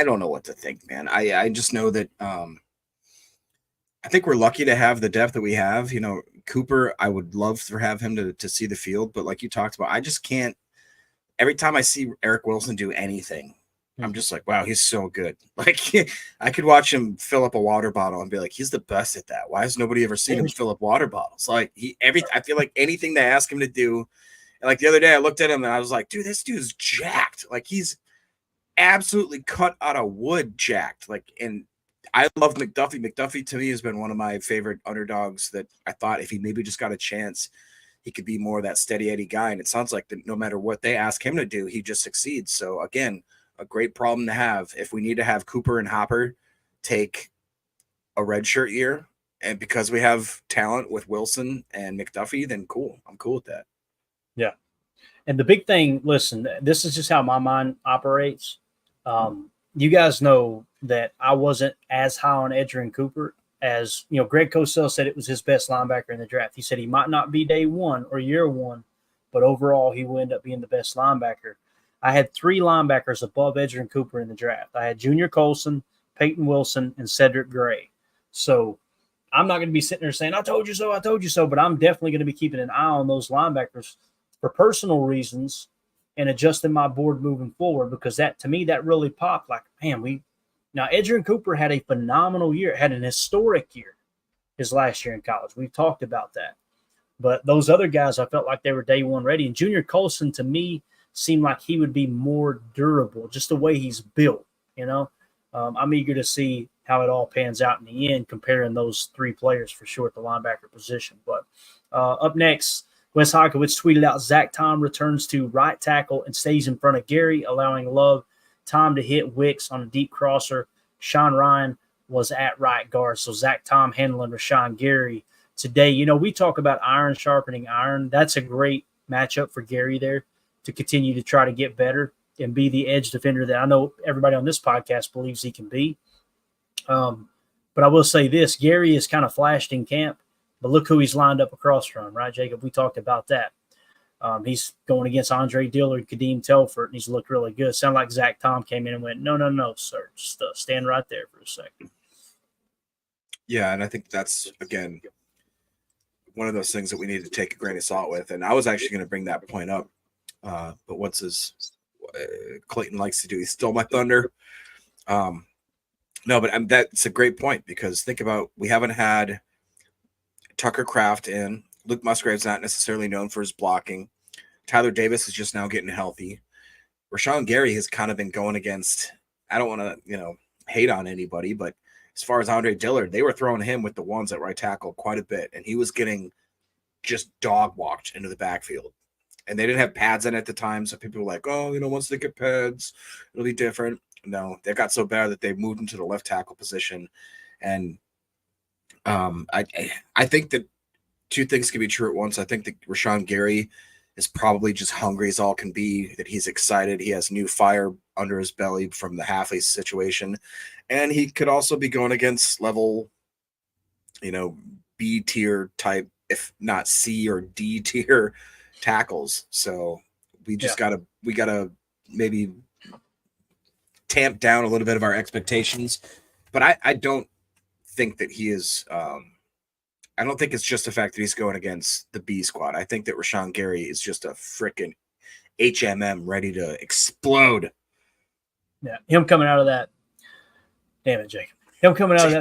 don't know what to think, man. I just know that I think we're lucky to have the depth that we have. You know, Cooper, I would love to have him to see the field, but like you talked about, I just can't. Every time I see Eric Wilson do anything, I'm just like, wow, he's so good. Like, I could watch him fill up a water bottle and be like, he's the best at that. Why has nobody ever seen him fill up water bottles? Like, I feel like anything they ask him to do. And like the other day, I looked at him and I was like, dude, this dude's jacked. Like, he's absolutely cut out of wood jacked. Like, and I love McDuffie. McDuffie to me has been one of my favorite underdogs that I thought if he maybe just got a chance, he could be more of that steady Eddie guy. And it sounds like that no matter what they ask him to do, he just succeeds. So again, a great problem to have. If we need to have Cooper and Hopper take a redshirt year, and because we have talent with Wilson and McDuffie, then cool. I'm cool with that. Yeah. And the big thing, listen, this is just how my mind operates. You guys know that I wasn't as high on Edgerrin Cooper as, you know, Greg Cosell said it was his best linebacker in the draft. He said he might not be day one or year one, but overall he will end up being the best linebacker. I had 3 linebackers above Edgerrin Cooper in the draft. I had Junior Colson, Peyton Wilson, and Cedric Gray. So I'm not going to be sitting there saying, I told you so, but I'm definitely going to be keeping an eye on those linebackers for personal reasons and adjusting my board moving forward, because that, to me, that really popped. Like, man, now Edgerrin Cooper had a phenomenal year, had an historic year his last year in college. We've talked about that. But those other guys, I felt like they were day one ready. And Junior Colson, to me, seemed like he would be more durable, just the way he's built, you know. I'm eager to see how it all pans out in the end, comparing those 3 players for sure at the linebacker position. But up next, Wes Hockowitz tweeted out Zach Tom returns to right tackle and stays in front of Gary, allowing Love time to hit Wicks on a deep crosser. Sean Ryan was at right guard. So Zach Tom handling Rashan Gary today. You know, we talk about iron sharpening iron. That's a great matchup for Gary there to continue to try to get better and be the edge defender that I know everybody on this podcast believes he can be. But I will say this, Gary is kind of flashed in camp, but look who he's lined up across from, right, Jacob? We talked about that. He's going against Andre Dillard, Kadeem Telford, and he's looked really good. Sounded like Zach Tom came in and went, no, sir. Just stand right there for a second. Yeah, and I think that's, again, one of those things that we need to take a grain of salt with. And I was actually going to bring that point up. But what's Clayton likes to do? He stole my thunder. No, but that's a great point, because think about, we haven't had Tucker Kraft in. Luke Musgrave's not necessarily known for his blocking. Tyler Davis is just now getting healthy. Rashan Gary has kind of been going against, I don't want to, hate on anybody, but as far as Andre Dillard, they were throwing him with the ones at right tackle quite a bit, and he was getting just dog walked into the backfield. And they didn't have pads in at the time, so people were like, oh, once they get pads, it'll be different. No, they got so bad that they moved him to the left tackle position. And I think that 2 things can be true at once. I think that Rashan Gary is probably just hungry as all can be, that he's excited. He has new fire under his belly from the Halfley situation. And he could also be going against level, B tier type, if not C or D tier tackles. So we just gotta maybe tamp down a little bit of our expectations. But I don't think that he is I don't think it's just the fact that he's going against the B squad. I think that Rashan Gary is just a freaking HMM ready to explode. Yeah, him coming out of that. Damn it, Jacob. Him coming out of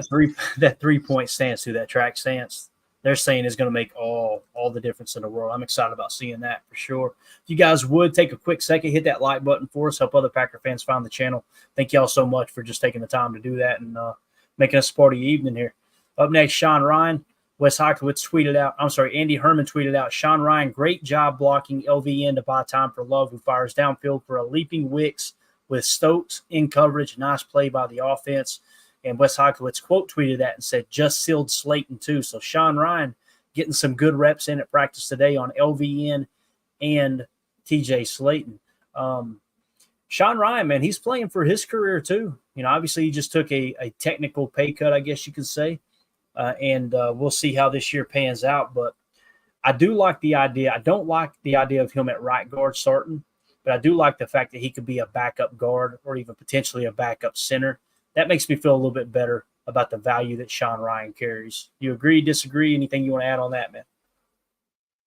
that 3-point stance through that track stance, they're saying is going to make all the difference in the world. I'm excited about seeing that for sure. If you guys would take a quick second, hit that like button for us, help other Packer fans find the channel. Thank y'all so much for just taking the time to do that and making us a part of your evening here. Up next, Sean Ryan. Wes Hikowitz tweeted out, Andy Herman tweeted out, Sean Ryan, great job blocking LVN to buy time for Love, who fires downfield for a leaping Wicks with Stokes in coverage. Nice play by the offense. And Wes Hikowitz quote tweeted that and said, just sealed Slayton too. So Sean Ryan getting some good reps in at practice today on LVN and TJ Slayton. Sean Ryan, man, he's playing for his career too. Obviously he just took a technical pay cut, I guess you could say. And we'll see how this year pans out. But I do like the idea. I don't like the idea of him at right guard starting, but I do like the fact that he could be a backup guard or even potentially a backup center. That makes me feel a little bit better about the value that Sean Ryan carries. You agree, disagree? Anything you want to add on that, man?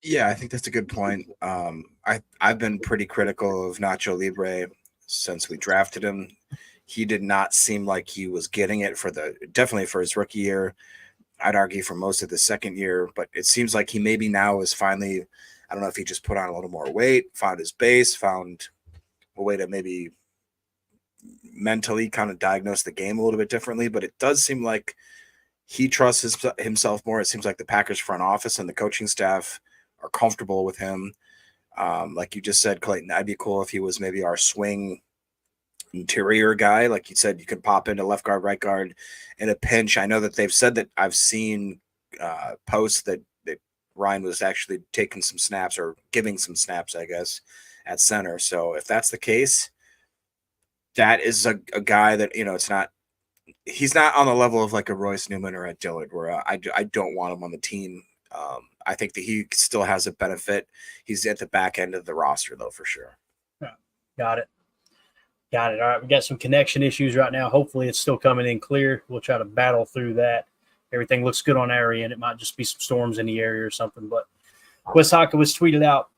Yeah, I think that's a good point. I've been pretty critical of Nacho Libre since we drafted him. He did not seem like he was getting it definitely for his rookie year. I'd argue for most of the second year, but it seems like he maybe now is finally, I don't know if he just put on a little more weight, found his base, found a way to maybe mentally kind of diagnose the game a little bit differently, but it does seem like he trusts himself more. It seems like the Packers front office and the coaching staff are comfortable with him. Like you just said, Clayton, that'd be cool if he was maybe our swing interior guy. Like you said, you could pop into left guard, right guard in a pinch. I know that they've said that I've seen posts that Ryan was actually taking some snaps or giving some snaps, I guess, at center. So if that's the case, that is a guy that, he's not on the level of like a Royce Newman or a Dillard where I don't want him on the team. I think that he still has a benefit. He's at the back end of the roster though, for sure. Yeah. Got it. All right. We got some connection issues right now. Hopefully it's still coming in clear. We'll try to battle through that. Everything looks good on our end. It might just be some storms in the area or something, but Wes Hikowitz tweeted out,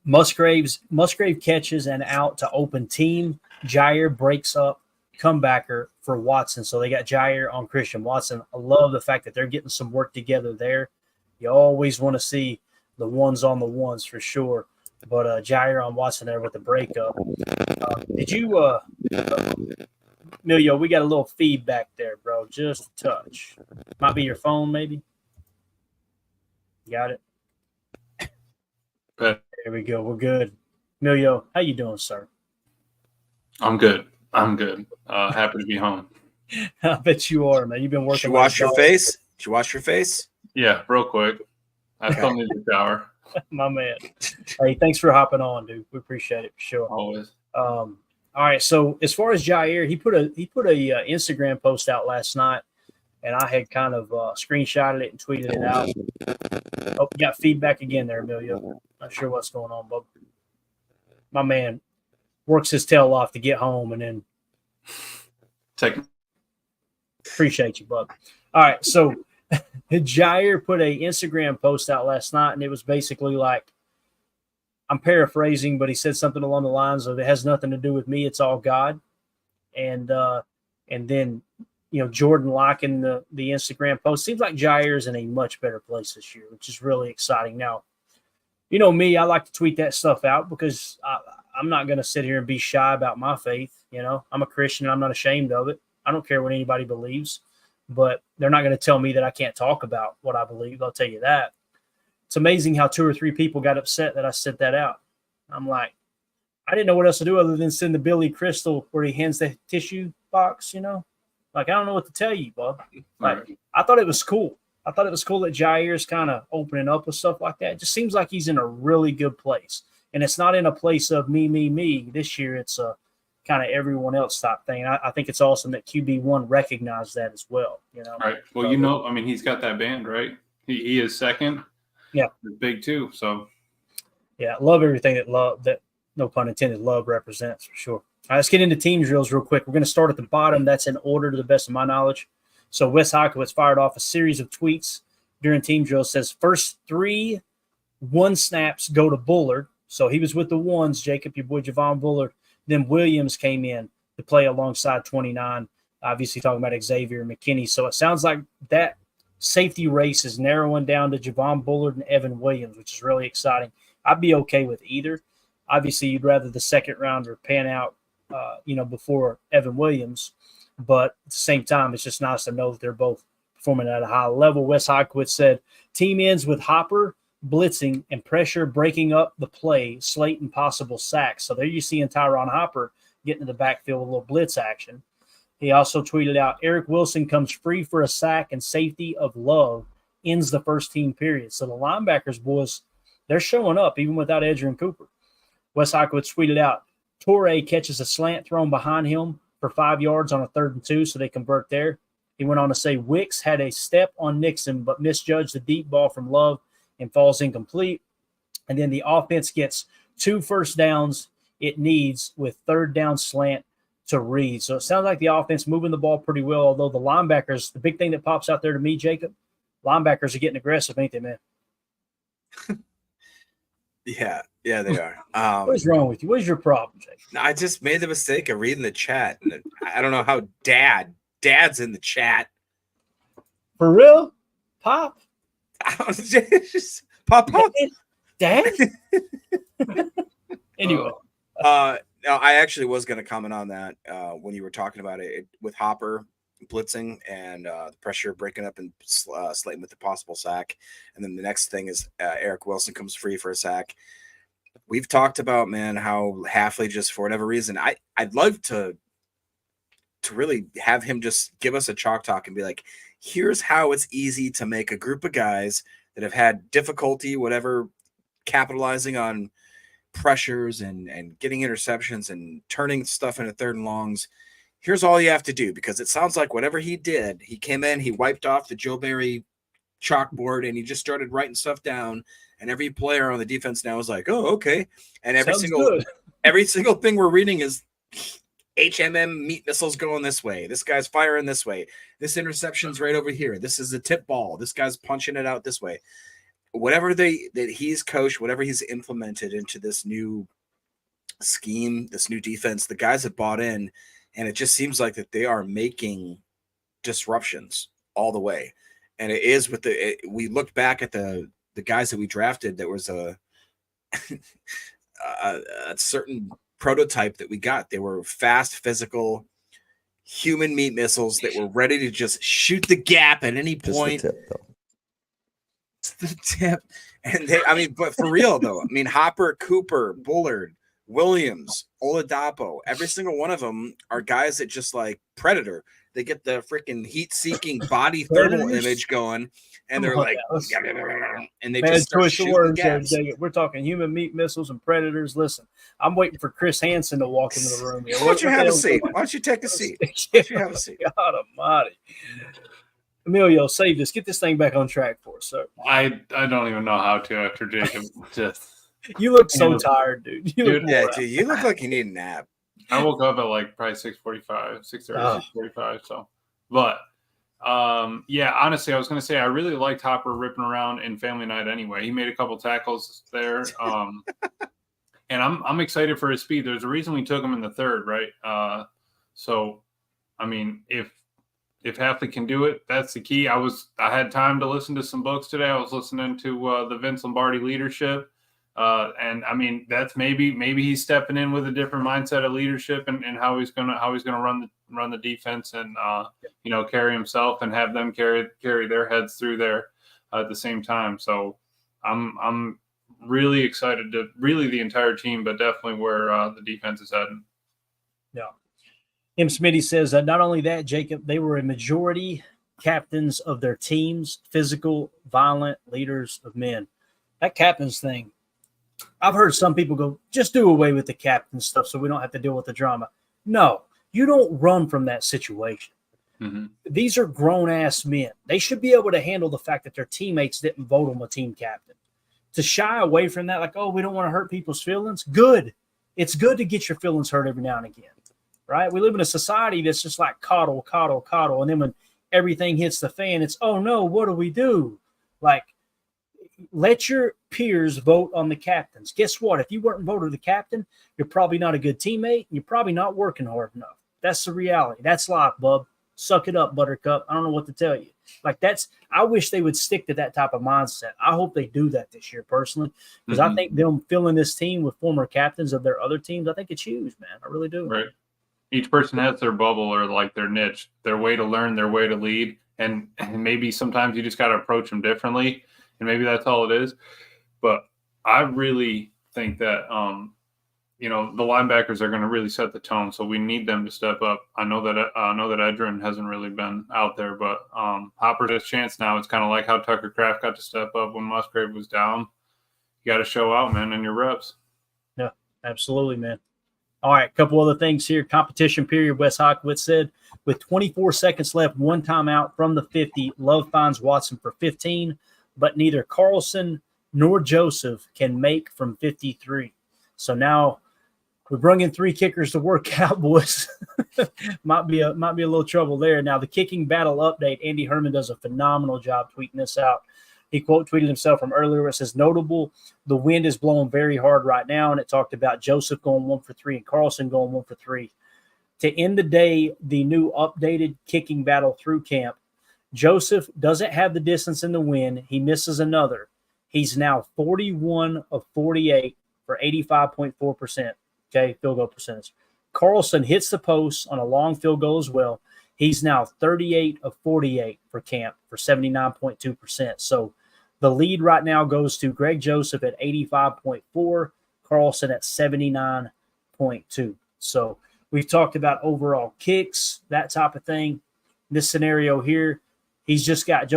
Musgrave catches an out to open team. Jair breaks up comebacker for Watson. So they got Jair on Christian Watson. I love the fact that they're getting some work together there. You always want to see the ones on the ones for sure. But Jair on Watson there with the breakup. Did you Milio, we got a little feedback there, bro. Just a touch. Might be your phone, maybe. Got it. Okay. There we go. We're good. Milio, how you doing, sir? I'm good. Happy to be home. I bet you are, man. You've been working. Did you wash your face? Did you wash your face? Yeah, real quick. I still need the shower. My man. Hey, thanks for hopping on, dude. We appreciate it for sure. Always. All right. So as far as Jair, he put a Instagram post out last night, and I had kind of screenshotted it and tweeted it out. Oh, you got feedback again there, Emilio. Not sure what's going on, but my man works his tail off to get home, and then appreciate you, bud. All right, so Jair put a Instagram post out last night, and it was basically like, I'm paraphrasing, but he said something along the lines of, "It has nothing to do with me; it's all God." And then Jordan liking the Instagram post. Seems like Jair's in a much better place this year, which is really exciting. Now, me, I like to tweet that stuff out because I'm not going to sit here and be shy about my faith. I'm a Christian and I'm not ashamed of it. I don't care what anybody believes, but they're not going to tell me that I can't talk about what I believe. I'll tell you that. It's amazing how 2 or 3 people got upset that I said that out. I'm like, I didn't know what else to do other than send the Billy Crystal where he hands the tissue box, Like, I don't know what to tell you, bub. Like, right. I thought it was cool. I thought it was cool that Jair's kind of opening up with stuff like that. It just seems like he's in a really good place. And it's not in a place of me. This year it's a kind of everyone else type thing. I think it's awesome that QB1 recognized that as well. Right. Well, he's got that band, right? He is second. Yeah. It's big too. So. Yeah, love everything that no pun intended, love represents for sure. All right, let's get into team drills real quick. We're going to start at the bottom. That's in order to the best of my knowledge. So Wes Hikowitz fired off a series of tweets during team drills. Says first 3 1 snaps go to Bullard. So he was with the ones, Jacob, your boy Javon Bullard. Then Williams came in to play alongside 29, obviously talking about Xavier McKinney. So it sounds like that safety race is narrowing down to Javon Bullard and Evan Williams, which is really exciting. I'd be okay with either. Obviously, you'd rather the second rounder pan out, before Evan Williams. But at the same time, it's just nice to know that they're both performing at a high level. Wes Hykowitz said, team ends with Hopper blitzing and pressure breaking up the play, slate and possible sacks. So there you see Tyron Hopper getting to the backfield with a little blitz action. He also tweeted out, Eric Wilson comes free for a sack and safety of love ends the first team period. So the linebackers, boys, they're showing up even without Edgerrin Cooper. Wes Hykowitz tweeted out, Torrey catches a slant thrown behind him for 5 yards on a 3rd and 2, so they convert there. He went on to say Wicks had a step on Nixon but misjudged the deep ball from Love and falls incomplete. And then the offense gets 2 first downs it needs with 3rd down slant to Reed. So it sounds like the offense moving the ball pretty well, although the linebackers, the big thing that pops out there to me, Jacob, linebackers are getting aggressive, ain't they, man? Yeah, they are. What is wrong with you? What is your problem, Jacob? I just made the mistake of reading the chat. And I don't know how Dad's in the chat. For real? Pop? I don't just Pop. Dad? Anyway. No, I actually was going to comment on that when you were talking about it with Hopper blitzing and the pressure breaking up and slating with the possible sack. And then the next thing is Eric Wilson comes free for a sack. We've talked about, man, how Hafley just for whatever reason, I'd love to really have him just give us a chalk talk and be like, here's how it's easy to make a group of guys that have had difficulty, whatever, capitalizing on pressures and getting interceptions and turning stuff into 3rd and longs. Here's all you have to do, because it sounds like whatever he did, he came in, he wiped off the Joe Barry chalkboard and he just started writing stuff down. And every player on the defense now is like, oh, okay. And every single thing we're reading is HMM meat missiles going this way. This guy's firing this way. This interception's right over here. This is a tip ball. This guy's punching it out this way. Whatever that he's coached, whatever he's implemented into this new scheme, this new defense, the guys have bought in, and it just seems like that they are making disruptions all the way. And it is with we looked back at the guys that we drafted. There was a certain prototype that we got. They were fast, physical, human meat missiles that were ready to just shoot the gap at any point. Just the tip, though. The tip. And but for real though, Hopper, Cooper, Bullard, Williams, Oladapo, every single one of them are guys that just like Predator. They get the freaking heat-seeking body thermal image going, and they're like, and they just start shooting gaps. We're talking human meat missiles and Predators. Listen, I'm waiting for Chris Hansen to walk into the room. Why don't you have a seat? Why don't you take a seat? Why don't you have a seat? God almighty. Emilio, save this. Get this thing back on track for us, sir. I don't even know how to after Jacob. You look so tired, dude. You look like you need a nap. I woke up at like probably 6:45, 6:30, 6:45. So, but honestly, I was going to say I really liked Hopper ripping around in Family Night anyway. He made a couple tackles there, and I'm excited for his speed. There's a reason we took him in the 3rd, right? So, if Hafley can do it, that's the key. I had time to listen to some books today. I was listening to the Vince Lombardi Leadership. And that's maybe he's stepping in with a different mindset of leadership and how he's gonna run the defense and carry himself and have them carry their heads through there at the same time. So I'm really excited to really the entire team, but definitely where the defense is heading. Yeah. M. Smitty says that not only that, Jacob, they were a majority captains of their teams, physical, violent leaders of men. That captain's thing. I've heard some people go, just do away with the captain stuff so we don't have to deal with the drama. No, you don't run from that situation. Mm-hmm. These are grown-ass men. They should be able to handle the fact that their teammates didn't vote them a team captain. To shy away from that, like, oh, we don't want to hurt people's feelings, good. It's good to get your feelings hurt every now and again, right? We live in a society that's just like coddle, coddle, coddle. And then when everything hits the fan, it's, oh, no, what do we do? Like, let your peers vote on the captains. Guess what? If you weren't voted the captain, you're probably not a good teammate. And you're probably not working hard enough. That's the reality. That's life, bub. Suck it up, Buttercup. I don't know what to tell you. Like I wish they would stick to that type of mindset. I hope they do that this year personally, because I think them filling this team with former captains of their other teams, I think it's huge, man. I really do. Right. Each person has their bubble or like their niche, their way to learn, their way to lead. And maybe sometimes you just got to approach them differently. And maybe that's all it is. But I really think that, the linebackers are going to really set the tone. So we need them to step up. I know that Edgerrin hasn't really been out there, but Hopper's has a chance now. It's kind of like how Tucker Kraft got to step up when Musgrave was down. You got to show out, man, in your reps. Yeah, absolutely, man. All right, a couple other things here. Competition period, Wes Hawkowitz said. With 24 seconds left, one timeout from the 50, Love finds Watson for 15, but neither Carlson nor Joseph can make from 53. So now we're bringing 3 kickers to work out, boys. might be a little trouble there. Now, the kicking battle update, Andy Herman does a phenomenal job tweeting this out. He quote tweeted himself from earlier. It says, notable, the wind is blowing very hard right now, and it talked about Joseph going 1 for 3 and Carlson going 1 for 3. To end the day, the new updated kicking battle through camp, Joseph doesn't have the distance in the wind. He misses another. He's now 41 of 48 for 85.4%, okay, field goal percentage. Carlson hits the post on a long field goal as well. He's now 38 of 48 for camp for 79.2%. So the lead right now goes to Greg Joseph at 85.4, Carlson at 79.2. So we've talked about overall kicks, that type of thing. This scenario here, Joseph's got, a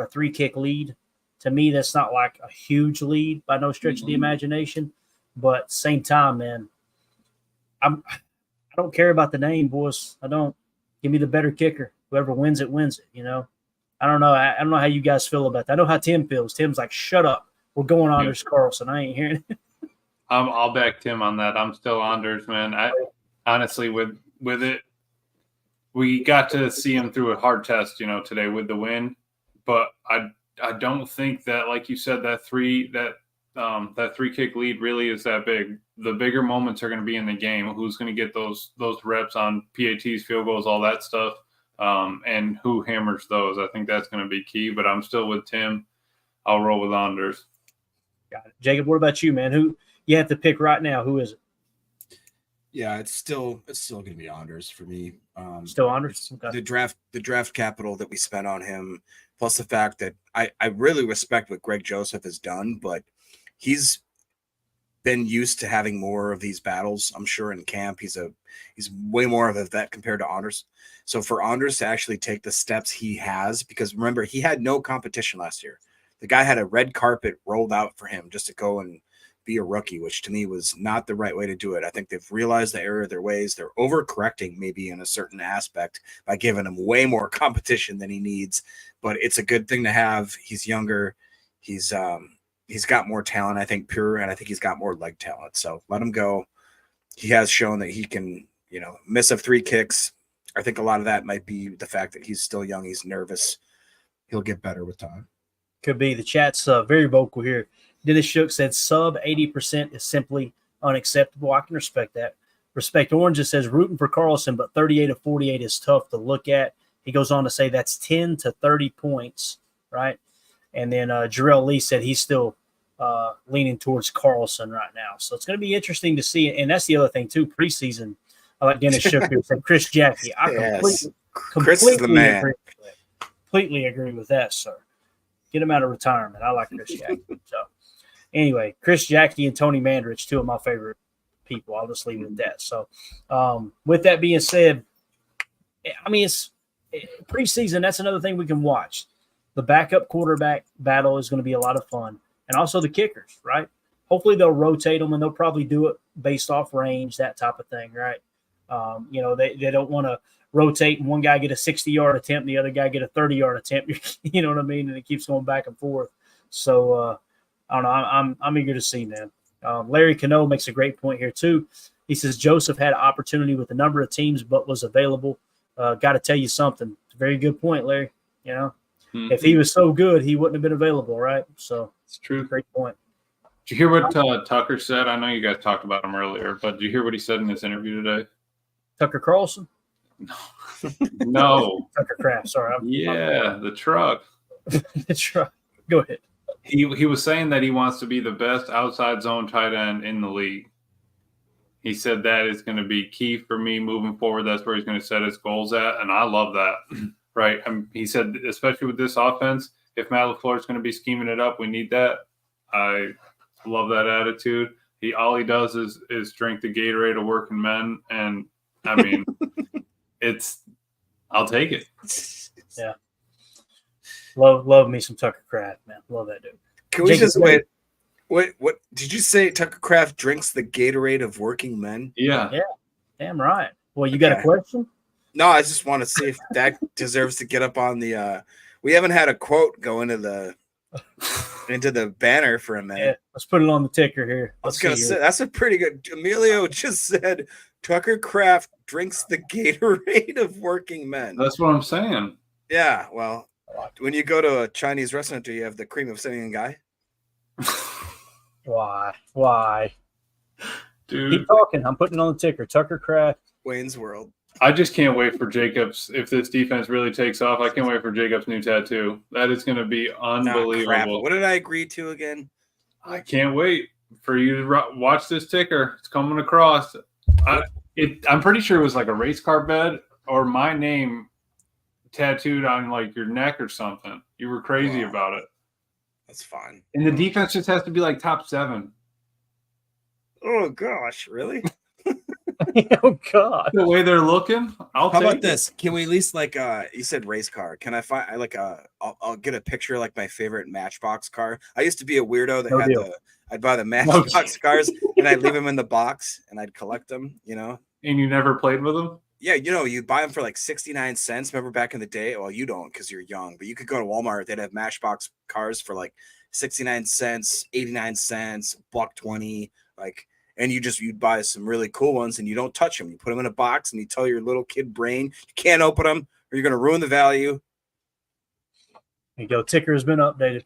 3-kick lead. To me, that's not like a huge lead by no stretch of the imagination. But same time, man, I don't care about the name, boys. I don't. Give me the better kicker. Whoever wins it, wins it, I don't know. I don't know how you guys feel about that. I know how Tim feels. Tim's like, shut up. We're going Anders Carlson. I ain't hearing it. I'll back Tim on that. I'm still Anders, man. I honestly, with it, we got to see him through a hard test, today with the win. But I don't think that, like you said, that 3-kick lead really is that big. The bigger moments are going to be in the game. Who's going to get those reps on PATs, field goals, all that stuff, and who hammers those. I think that's going to be key. But I'm still with Tim. I'll roll with Anders. Got it. Jacob, what about you, man? Who you have to pick right now? Who is it? Yeah, it's still going to be Anders for me. Still Anders? Okay. The draft capital that we spent on him, plus the fact that I really respect what Greg Joseph has done, but he's been used to having more of these battles. I'm sure in camp he's way more of a vet compared to Anders. So for Anders to actually take the steps he has, because remember, he had no competition last year. The guy had a red carpet rolled out for him just to go and be a rookie, which to me was not the right way to do it. I think they've realized the error of their ways. They're overcorrecting maybe in a certain aspect by giving him way more competition than he needs, but it's a good thing to have. He's younger. He's got more talent, I think, and I think he's got more leg talent. So let him go. He has shown that he can, miss up 3 kicks. I think a lot of that might be the fact that he's still young. He's nervous. He'll get better with time. Could be. The chat's very vocal here. Dennis Shook said sub 80% is simply unacceptable. I can respect that. Respect Orange says rooting for Carlson, but 38 of 48 is tough to look at. He goes on to say that's 10 to 30 points, right? And then Jarrell Lee said he's still leaning towards Carlson right now. So it's going to be interesting to see. And that's the other thing, too. Preseason, I like Dennis Shook here said Chris Jackie. I Chris is the man. Completely agree with that, sir. Get him out of retirement. I like Chris Jackie. So anyway, Chris Jackie and Tony Mandrich, 2 of my favorite people. I'll just leave it at that. So with that being said, I mean, it's preseason. That's another thing we can watch. The backup quarterback battle is going to be a lot of fun. And also the kickers, right? Hopefully they'll rotate them, and they'll probably do it based off range, that type of thing, right? They don't want to rotate and one guy get a 60-yard attempt, the other guy get a 30-yard attempt. You know what I mean? And it keeps going back and forth. So I don't know. I'm eager to see, man. Larry Cano makes a great point here too. He says Joseph had an opportunity with a number of teams, but was available. Got to tell you something. It's a very good point, Larry. If he was so good, he wouldn't have been available, right? So It's true. Great point. Did you hear what Tucker said? I know you guys talked about him earlier, but did you hear what he said in this interview today? Tucker Carlson? No. Tucker Kraft, sorry. The truck. The truck. Go ahead. He was saying that he wants to be the best outside zone tight end in the league. He said that is going to be key for me moving forward. That's where he's going to set his goals at, and I love that. Right? He said, especially with this offense, if Matt LaFleur is going to be scheming it up, we need that. I love that attitude. All he does is drink the Gatorade of working men, and I mean, I'll take it. Yeah. Love me some Tucker Kraft, man. Love that dude. Can we just wait? What did you say? Tucker Kraft drinks the Gatorade of working men? Yeah. Damn right. Well, you got a question? No, I just want to see if that deserves to get up on the. We haven't had a quote go into the banner for a minute. Yeah, let's put it on the ticker here. I was gonna say that's a pretty good. Emilio just said Tucker Kraft drinks the Gatorade of working men. That's what I'm saying. Yeah, well, when you go to a Chinese restaurant, do you have the cream of singing guy? Why? Dude. Keep talking. I'm putting it on the ticker. Tucker Kraft. Wayne's World. I just can't wait for Jacobs. If this defense really takes off, I can't wait for Jacobs' new tattoo. That is going to be unbelievable. Crap. What did I agree to again? I can't wait for you to watch this ticker. It's coming across. I'm pretty sure it was like a race car bed or my name tattooed on like your neck or something. You were crazy about it. That's fine. And the defense just has to be like top 7. Oh gosh, really? Oh God! The way they're looking, How about this? Can we at least you said race car? Can I find I'll get a picture of like my favorite Matchbox car. I used to be a weirdo that I'd buy the Matchbox cars and I'd leave them in the box and I'd collect them. And you never played with them? Yeah, you buy them for like 69 cents. Remember back in the day? Well, you don't because you're young, but you could go to Walmart. They'd have Matchbox cars for like 69 cents, 89 cents, $1.20, and you'd buy some really cool ones and you don't touch them. You put them in a box and you tell your little kid brain you can't open them or you're going to ruin the value. There you go. Ticker has been updated.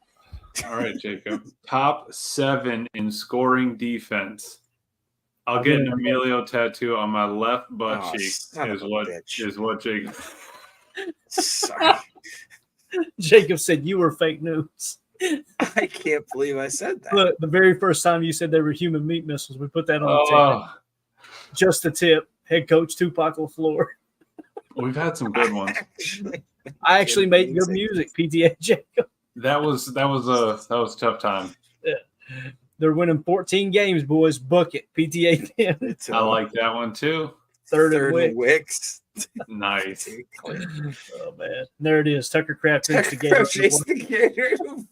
All right, Jacob. Top 7 in scoring defense. I'll get an Emilio tattoo on my left butt cheek is what Jacob. Sorry. Jacob said you were fake news. I can't believe I said that. Look, the very first time you said they were human meat missiles, we put that on the ticket. Just a tip. Head coach Tupac LaFleur. We've had some good ones. I actually made good music, PTA Jacob. That was a tough time. Yeah. They're winning 14 games, boys. Book it. PTA 10. I like that one too. Third and Wicks. Nice. Oh man, there it is. Tucker Kraft drinks the Gatorade.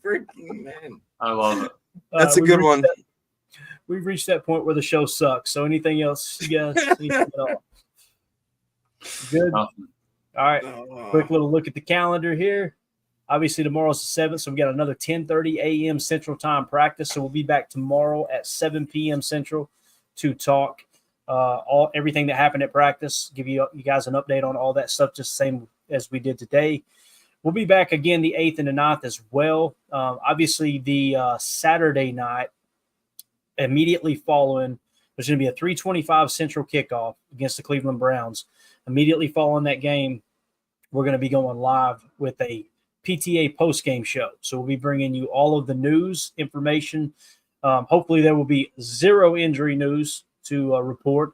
Freaking man, I love it. That's a good one. We've reached that point where the show sucks. So anything else you guys need to get off? Good. All right. Quick little look at the calendar here. Obviously tomorrow's the 7th, so we got another 10:30 a.m. Central Time practice. So we'll be back tomorrow at 7 p.m. Central to talk everything that happened at practice, give you guys an update on all that stuff, just the same as we did today. We'll be back again the 8th and the 9th as well. Obviously, the Saturday night, immediately following, there's going to be a 3:25 Central kickoff against the Cleveland Browns. Immediately following that game, we're going to be going live with a PTA post-game show. So we'll be bringing you all of the news, information. Hopefully there will be zero injury news to report,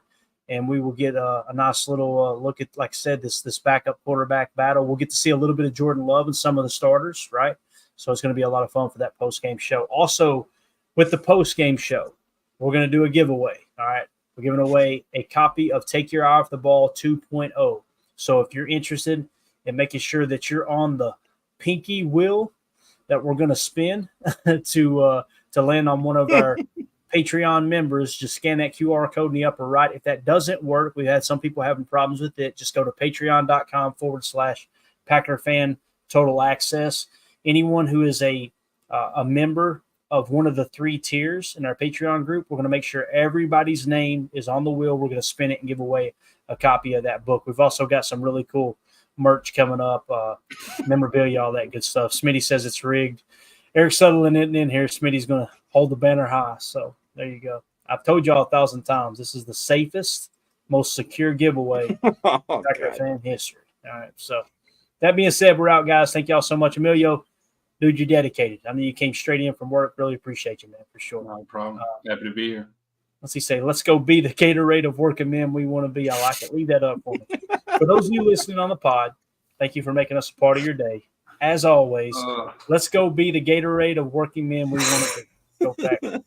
and we will get a nice little look at, like I said, this backup quarterback battle. We'll get to see a little bit of Jordan Love and some of the starters, right? So it's going to be a lot of fun for that post-game show. Also, with the post-game show, we're going to do a giveaway, all right? We're giving away a copy of Take Your Eye Off the Ball 2.0. So if you're interested in making sure that you're on the pinky wheel that we're going to spin to land on one of our Patreon members, just scan that QR code in the upper right. If that doesn't work, we've had some people having problems with it. Just go to patreon.com/Packer Fan Total Access. Anyone who is a member of one of the 3 tiers in our Patreon group, we're going to make sure everybody's name is on the wheel. We're going to spin it and give away a copy of that book. We've also got some really cool merch coming up, memorabilia, all that good stuff. Smitty says it's rigged. Eric Sutherland isn't in here. Smitty's going to hold the banner high. So there you go. I've told y'all 1,000 times, this is the safest, most secure giveaway in fan history. All right. So that being said, we're out, guys. Thank y'all so much. Emilio, dude, you're dedicated. I mean, you came straight in from work. Really appreciate you, man, for sure. No problem. Happy to be here. Let's see, say, let's go be the Gatorade of working men we want to be. I like it. Leave that up for me. For those of you listening on the pod, thank you for making us a part of your day. As always, let's go be the Gatorade of working men we want to be. Go Packers.